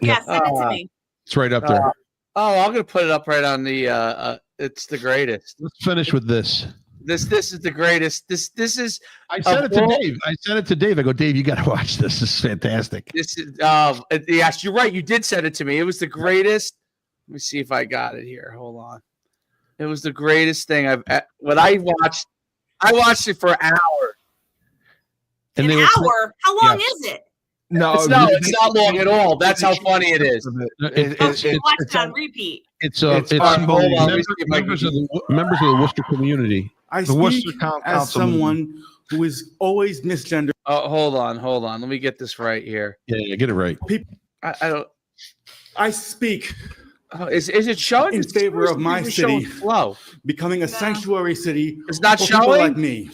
Yeah, send it to Uh, me. It's right up there. Oh, I'm gonna put it up right on the. It's the greatest. Let's finish with this. This is the greatest. This is I sent it to well- Dave. I go, Dave, you got to watch this. This is fantastic. this is. Yes, you're right. You did send it to me. It was the greatest. Let me see if I got it here. Hold on. It was the greatest thing when I watched. I watched it for an hour. And An they were- hour? How long Yes. is it? No, It's not long at all. That's how funny it is. It's Watch it's it on repeat. it's It's unbelievable. hold on, let me see if I can- Members of the Worcester community. I The Worcester speak Council as someone who is always misgendered. Oh, hold on. Let me get this right here. Yeah, get it right. I don't. I speak Oh, is it showing? In It's favor of my it's showing city. Flow. becoming a No. sanctuary city It's not for people showing. like me.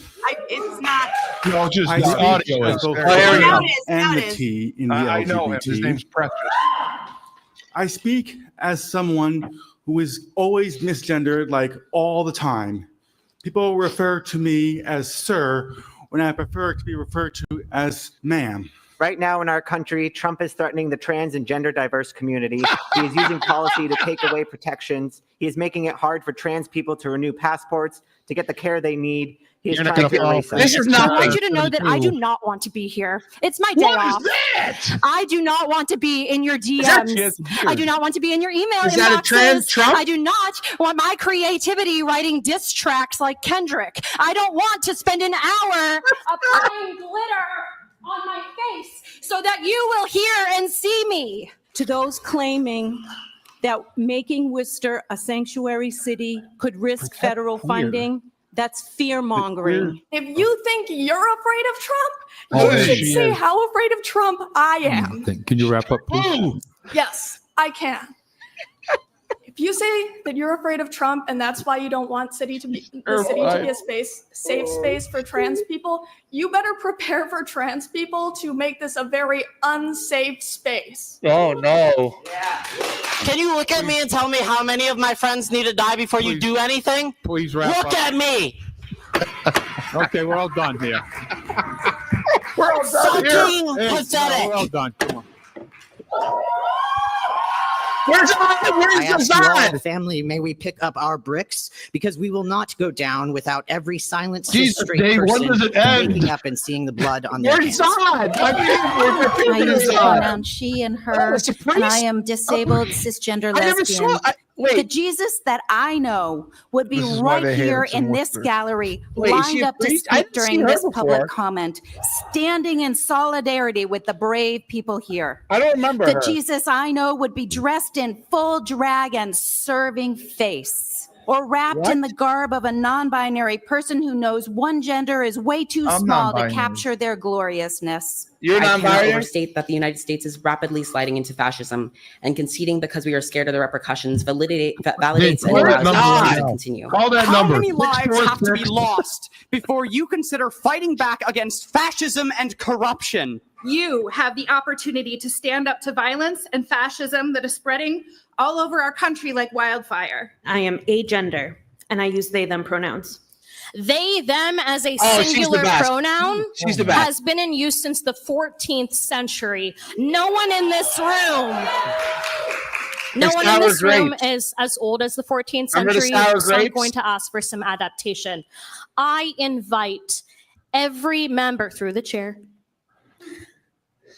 It's not. No, just I the speak audio as is- both Oh, there the we go. Now it is, now and it the is. T in the I know him. His LGBT. name's Precious. I speak as someone who is always misgendered, like all the time. People refer to me as sir when I prefer to be referred to as ma'am. Right now in our country, Trump is threatening the trans and gender diverse community. He is using policy to take away protections. He is making it hard for trans people to renew passports, to get the care they need. He is You're not trying to gonna erase fall us. This is I nothing. want you to know that I do not want to be here. It's my day off. that? I do not want to be in your that- DMs. I do not want to be in your email Is that a trans inboxes. Trump? I do not want my creativity writing diss tracks like Kendrick. I don't want to spend an hour applying glitter on my face so that you will hear and see me. To those claiming that making Worcester a sanctuary city could risk federal funding, that's fear-mongering. If you think you're afraid of Trump, Oh, you should she see is. how afraid of Trump I am. Can you wrap up, please? Yes, I can. If If you say that you're afraid of Trump and that's why you don't want the city to be a safe space for trans people, you better prepare for trans people to make this a very unsafe space. Oh no. Can you look at me and tell me how many of my friends need to die before you do anything? Please wrap up. Look at me. Okay, we're all done here. We're all done Fucking here. Pathetic. We're all done. Come on. Where's I ask you all, Zod? family, may we pick up our bricks because we will not go down without every silent Jesus, straight Dave, when person does it end? waking up and seeing the blood on their Where's hands. Zod? I use the pronoun she and her, it's a and I priest? am disabled cisgender I never saw. lesbian. The Wait, Jesus that I know would be This is why right they hate here us in in this Worcester. gallery, Wait, is she lined a up to priest? I speak didn't see during her this before. public comment, standing in solidarity with the brave people here. I don't remember The her. Jesus I know would be dressed in full drag and serving face, or wrapped in the garb of a non-binary person who knows one gender is way too I'm small to non-binary. capture their gloriousness. You're I cannot non-binary. overstate that the United States is rapidly sliding into fascism, and conceding because we are scared of the repercussions validates and call that allows number us right to now. continue. Call that How number. many lives have to be 646. lost before you consider fighting back against fascism and corruption? You have the opportunity to stand up to violence and fascism that is spreading all over our country like wildfire. I am agender, and I use they, them pronouns. They, them as a Oh, she's the singular best. pronoun She's the best. has been in use since the 14th century. No one in this room. No Her one in sour this room grapes. is as old as the 14th Remember the century, sour so I'm grapes? going to ask for some adaptation. I invite every member through the chair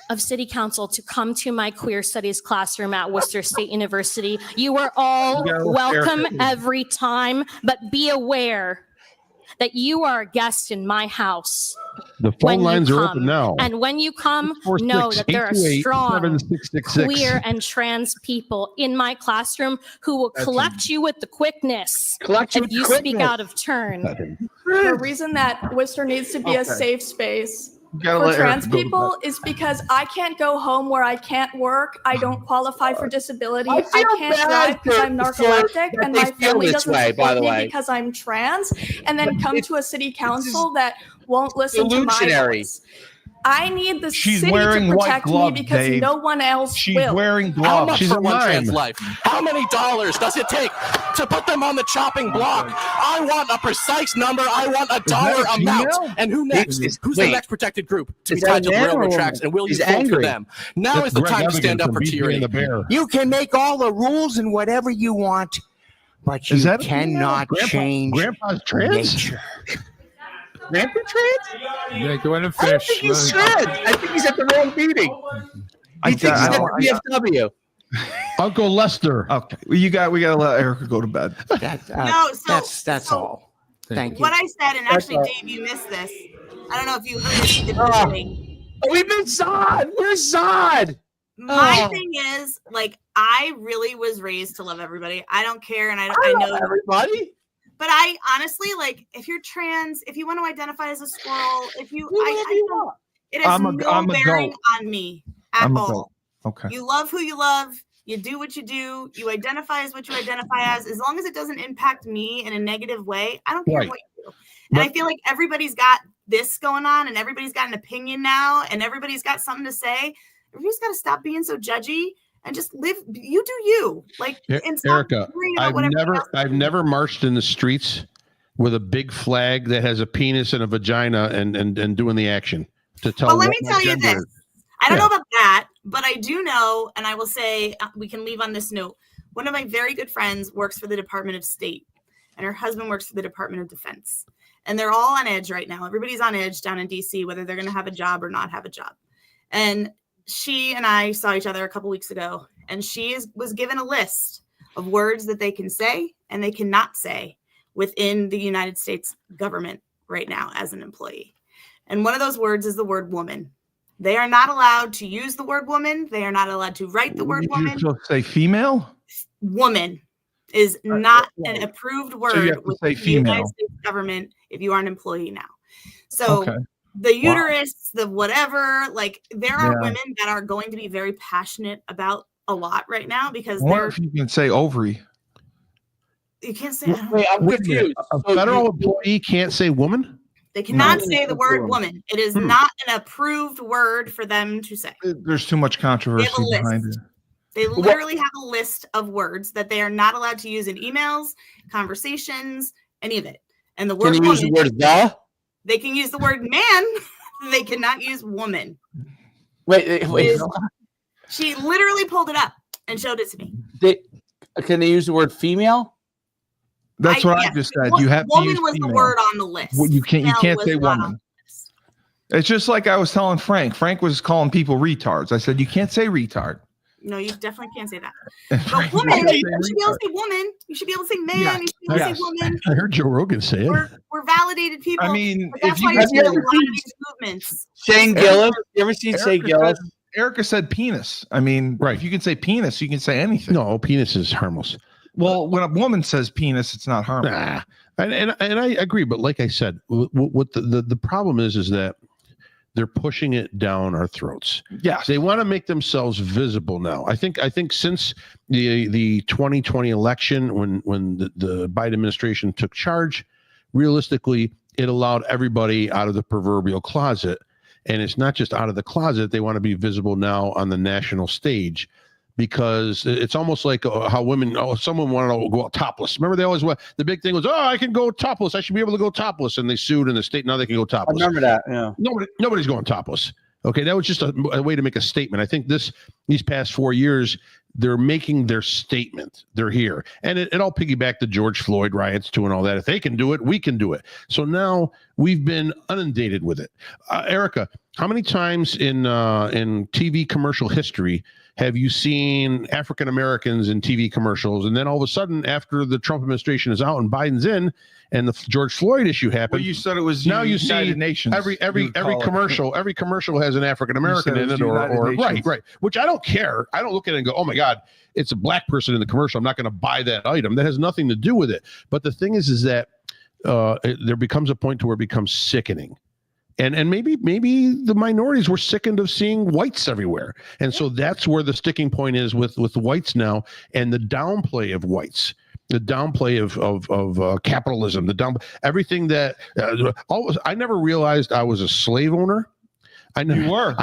of City Council to come to my queer studies classroom at Worcester State University. You are all Yeah, welcome Erica. every time, but be aware that you are a guest in my house. The when phone you lines are come. open now. And when you come, know that there are strong 828-7666. queer and trans people in my classroom who will collect you with the quickness Collect you if with you the speak quickness. out of turn. The reason that Worcester needs to be a Okay. safe space You gotta for let Erica trans go to people is because I can't go home where I can't work. I don't qualify for disability. I I feel can't bad drive because I'm for- narcoleptic, that and they my feel family this doesn't way, by support the me way. because I'm trans, and then come It's- to a city council that won't listen to my Delusionary. voice. I need the She's city wearing to white protect gloves, me because Dave. no one else She's will. wearing How gloves. much She's for a one trans mime. life? How many dollars does it take to put them on the chopping block? I want a precise number. I want a dollar that a amount. female? And who next? It's- Who's wait. the next protected group to be Is that tied to a the man or a railroad woman? tracks? And will you He's vote for angry. them? Now That's is the Greg time to stand Evigan up for from Beauty and tyranny. the Bear. You can make all the rules and whatever you want, but you Is that a female? cannot change Grandpa's trans? nature. Grandpa trans? Yeah, go ahead and I don't finish. think he's trans. I think he's at the wrong meeting. I He thinks he's at don't- the VFW. Uncle Lester. Okay, we got to let Erica go to bed. No, that's all. Thank you. What I said, and actually, That's all. Dave, you missed this. I don't know if you heard it in the beginning. Oh, we missed Zod. Where's Zod? My Oh. thing is, like, I really was raised to love everybody. I don't care, and I know everybody. But I honestly, like, if you're trans, if you want to identify as a squirrel, if you, I don't, it has I'm a no bearing goat. on me at I'm a all. goat. Okay. You love who you love. You do what you do. You identify as what you identify as. As long as it doesn't impact me in a negative way, I don't care Right. what you do. And I feel like everybody's got this going on, and everybody's got an opinion now, and everybody's got something to say. Everybody's got to stop being so judgy and just live. You do you. Like, and stop Erica, worrying about I've what everybody else I've never marched in the streets with a big flag that has a penis and a vagina and doing the action to tell. Well, let what me my tell you gender this. is. I don't Yeah. know about that, but I do know, and I will say we can leave on this note. One of my very good friends works for the Department of State, and her husband works for the Department of Defense. And they're all on edge right now. Everybody's on edge down in DC, whether they're going to have a job or not have a job. And she and I saw each other a couple weeks ago, and she was given a list of words that they can say and they cannot say within the United States government right now as an employee. And one of those words is the word woman. They are not allowed to use the word woman. They are not allowed to write the word Did woman. you still say female? Woman is not an approved you word have to with say the United female. States government if you are an employee now. So Okay. the uterus, the whatever, like there are Yeah. women that are going to be very passionate about a lot right now because I wonder they're if you can say ovary. You can't say. I don't Wait, I'm Wait a minute, confused. a So federal you- employee can't say woman? They cannot No. say the word woman. It is not an approved word for them to say. There's too much controversy list. behind it. They literally have a list of words that they are not allowed to use in emails, conversations, any of it. And the word Can you use the woman, word the? they can use the word man. They cannot use woman. Wait. Is- She literally pulled it up and showed it to me. Can they use the word female? That's what I yes, just said. wo- You have to woman use was the female. word on the list. Well, you can't Female was say not on woman. It's just like I was telling Frank. Frank was calling people retards. I said you can't say retard. No, you definitely can't say that. And But Frank woman, would say you should be able retard. to say woman. You should be able to say man. Yes. You should be able to Yes. say woman. I heard Joe Rogan say it. We're validated people. I mean, but that's if you why guys you're seeing a ever lot of these movements. Shane Gillis. You ever seen Shane Gillis? Erica said penis. I mean, Right. if you can say penis, you can say anything. No, penis is harmless. Well, when a woman says penis, it's not harmless. Nah. And I agree, but like I said, what the problem is that they're pushing it down our throats. Yes. They want to make themselves visible now. I think since the 2020 election, when the Biden administration took charge, realistically, it allowed everybody out of the proverbial closet. And it's not just out of the closet. They want to be visible now on the national stage, because it's almost like how women, someone wanted to go out topless. Remember, they always went, the big thing was, I can go topless. I should be able to go topless. And they sued in the state. Now they can go I topless. remember that. Yeah. Nobody's going topless. Okay. That was just a way to make a statement. I think these past 4 years, they're making their statement. They're here. And it all piggybacked the George Floyd riots too and all that. If they can do it, we can do it. So now we've been inundated with it. Erica, how many times in TV commercial history have you seen African Americans in TV commercials? And then all of a sudden, after the Trump administration is out and Biden's in, and the George Floyd issue happened, Well, you said it was now you United see Nations. every You would call it. commercial has an African American You in said it, it was or United right, which I don't care. I don't look at it and go, oh my God, it's a black person in the commercial. I'm not going to buy that item. That has nothing to do with it. But the thing is that there becomes a point to where it becomes sickening. And maybe the minorities were sickened of seeing whites everywhere. And so that's where the sticking point is with whites now, and the downplay of whites. The downplay of capitalism, everything that I never realized I was a slave owner. You were.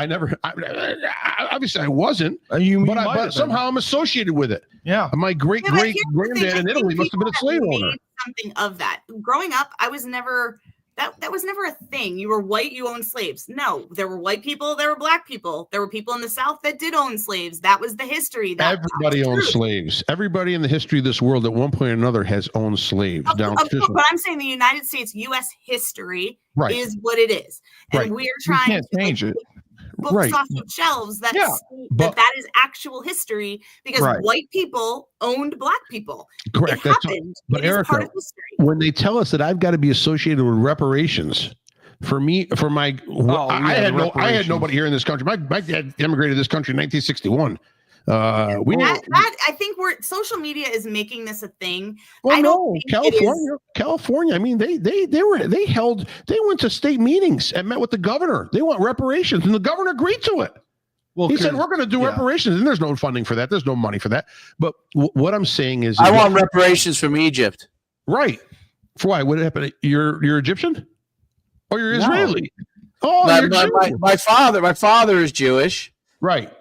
Obviously I wasn't. But somehow I'm associated with it. Yeah. My great Yeah, but great here's the thing, granddad I in think Italy must have been a people slave made owner. Something of that. Growing up, I was never that was never a thing. You were white, you owned slaves. No, there were white people, there were black people. There were people in the South that did own slaves. That was the history. Everybody owns slaves. Everybody in the history of this world at one point or another has owned slaves. Down Of course, but I'm saying the United States, U.S. history Right. is what it is, and Right. we're You trying can't to change it. books Right. off of shelves that Yeah, but- that is actual history because Right. white people owned black people. Correct. It That's happened. but It is part Erica, of history. when they tell us that I've got to be associated with reparations, I had the reparations. nobody here in this country. My dad immigrated to this country in 1961. That I think social media is making this a thing. Well, I don't think it is. California. I mean, they went to state meetings and met with the governor. They want reparations, and the governor agreed to it. Well, He said, we're going to do yeah. reparations, and there's no funding for that. There's no money for that. But what I'm saying is, I want reparations from Egypt. right. For why? What happened? You're Egyptian? Oh, you're No. Israeli. Oh, My, you're my, my, Jewish. my father is Jewish. Right.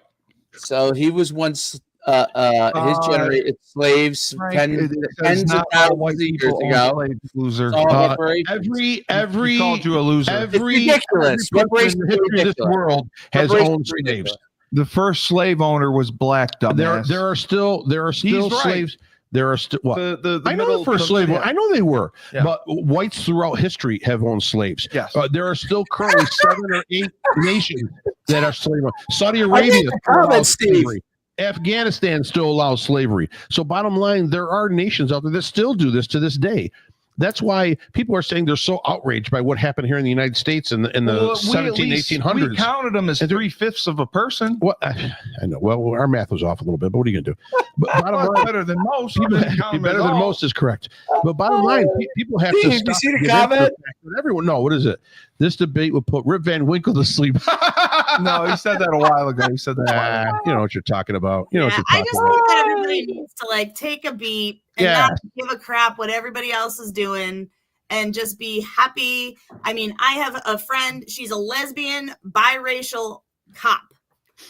So he was once his generation slaves Frank, tens it says of not all thousands white of years people own ago. slaves, loser. It's all reparations. Every He called you a loser. every ridiculous. every person in Reparations the are history of this ridiculous. world has Reparations owned are slaves. ridiculous. The first slave owner was black, dumbass. There are still He's right. slaves. There are still what? The I know middle- the first slave. yeah. I know they were, Yeah. but whites throughout history have owned slaves. Yes. There are still currently 7 or 8 nations that are slave owned. Saudi Arabia the still comment, allows Steve. slavery. Afghanistan still allows slavery. So bottom line, there are nations out there that still do this to this day. That's why people are saying they're so outraged by what happened here in the United States in the Well, 1800s. We counted them as 3/5 of a person. What I know. Well, our math was off a little bit, but what are you going to do? But bottom Well, line, better than most. Be I didn't count them better at than all. most is correct. But bottom line, people have Steve, to you stop. see the and give in to comment? fact that everyone, no, what is it? This debate will put Rip Van Winkle to sleep. No, he said that a while ago. He said that. A while ago. You know what you're talking about. You know what Yeah, you're I talking just about. think that everybody needs to like take a beat and Yeah. not give a crap what everybody else is doing and just be happy. I mean, I have a friend, she's a lesbian, biracial cop.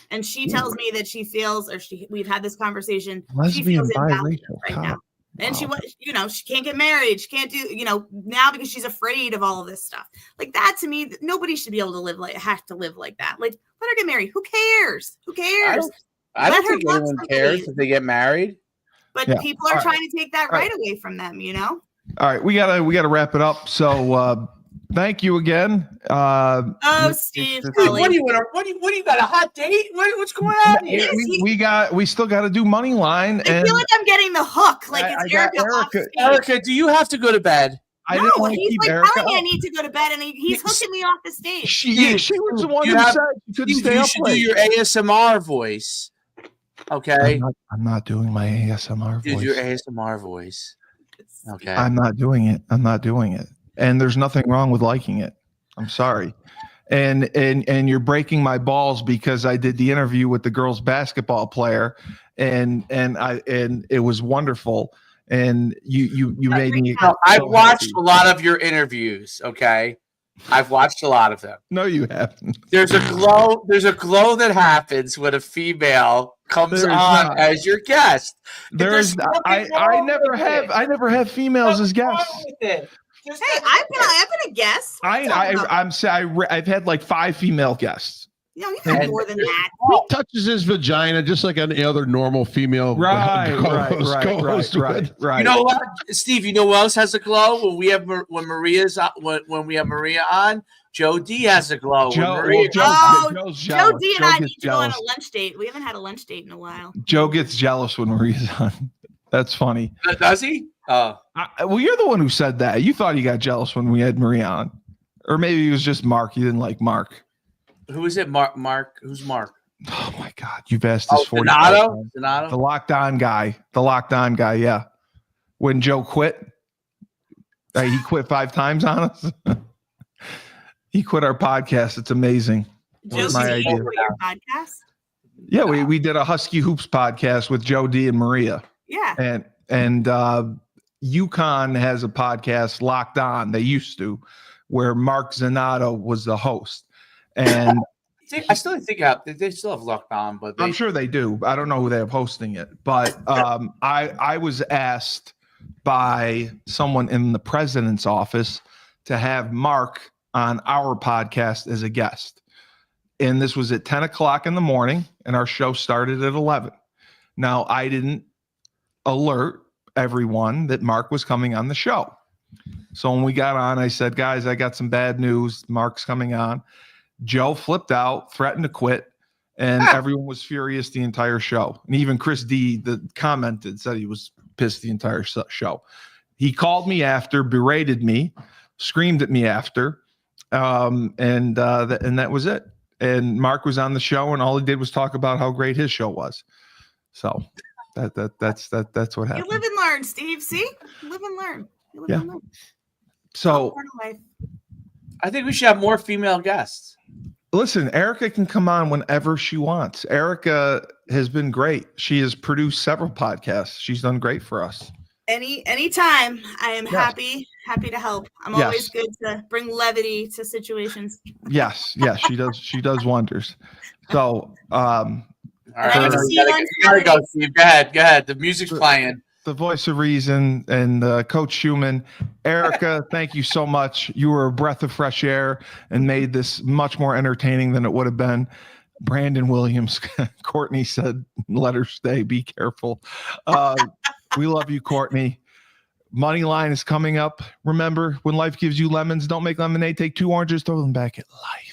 And she tells me that she feels, or we've had this conversation. She Lesbian feels invalid biracial right cop. now. And she Wow. was, she can't get married. She can't do, now because she's afraid of all of this stuff. Like that to me, nobody should be able to have to live like that. Like, let her get married. Who cares? Who cares? I Let don't her think love anyone somebody. cares if they get married. But Yeah. people are All right. trying to take that All right away from them, All right, we gotta wrap it up. So thank you again. Oh, Steve, What do you want? What do you got? A hot date? What's going on here? we still got to do money line. I And feel like I'm getting the hook. Like I it's got Erica. off Erica- stage. Erica, do you have to go to bed? I No, didn't want to he's keep like Erica telling me I up. need to go to bed, and he's hooking me off the stage. She was the one who said she couldn't stay You up should late. do your ASMR voice. Okay. I'm not doing my ASMR Do voice. your ASMR voice. Okay. I'm not doing it. I'm not doing it. And there's nothing wrong with liking it. I'm sorry. And you're breaking my balls because I did the interview with the girls basketball player and it was wonderful. And you made me. No, I've so watched happy. a lot of your interviews. Okay. I've watched a lot of them. No, you haven't. There's a glow. There's a glow that happens when a female comes There's on not. as your guest. There's I never have females as guests. Hey, I've been a guest. I've had like 5 female guests. No, you had more than that. He touches his vagina just like any other normal female Right. You know what, Steve? You know who else has a glow when we have when Maria's when we have Maria on? Joe D has a glow. When Maria Joe's Joe jealous. D and Joe I gets need to go on jealous. a lunch date. We haven't had a lunch date in a while. Joe gets jealous when Maria's on. That's funny. Does he? Oh. Well, you're the one who said that. You thought he got jealous when we had Maria on. Or maybe it was just Mark. You didn't like Mark. Who is it? Mark. Who's Mark? Oh my God. You've asked this 40 Donato? times. Donato? The locked on guy. The locked on guy, yeah. When Joe quit, he quit 5 times on us. He quit our podcast. It's amazing. It Joe was my D, idea. quit your podcast? Yeah, we did a Husky Hoops podcast with Joe D and Maria. Yeah. And UConn has a podcast, Locked On. They used to, where Mark Zanato was the host. And I still think they still have Locked On, but I'm sure they do. I don't know who they have hosting it, but I was asked by someone in the president's office to have Mark on our podcast as a guest. And this was at 10 o'clock in the morning, and our show started at 11. Now, I didn't alert everyone that Mark was coming on the show. So when we got on, I said, guys, I got some bad news. Mark's coming on. Joe flipped out, threatened to quit, and everyone was furious the entire show. And even Chris D commented, said he was pissed the entire show. He called me after, berated me, screamed at me after, and that was it. And Mark was on the show, and all he did was talk about how great his show was. So that's what happened. You live and learn, Steve. See? You live and learn. You live Yeah. and learn. So Part of life. I think we should have more female guests. listen, Erica can come on whenever she wants. Erica has been great. She has produced several podcasts. She's done great for us. Anytime. I am Yes. happy to help. I'm Yes. always good to bring levity to situations. Yes, she does. She does wonders. So, All right, you gotta go, Steve. Go ahead. The music's playing. The voice of reason and Coach Schumann. Erica, thank you so much. You were a breath of fresh air and made this much more entertaining than it would have been. Brandon Williams, Courtney said, let her stay. Be careful. We love you, Courtney. Money line is coming up. Remember, when life gives you lemons, don't make lemonade. Take 2 oranges, throw them back at life.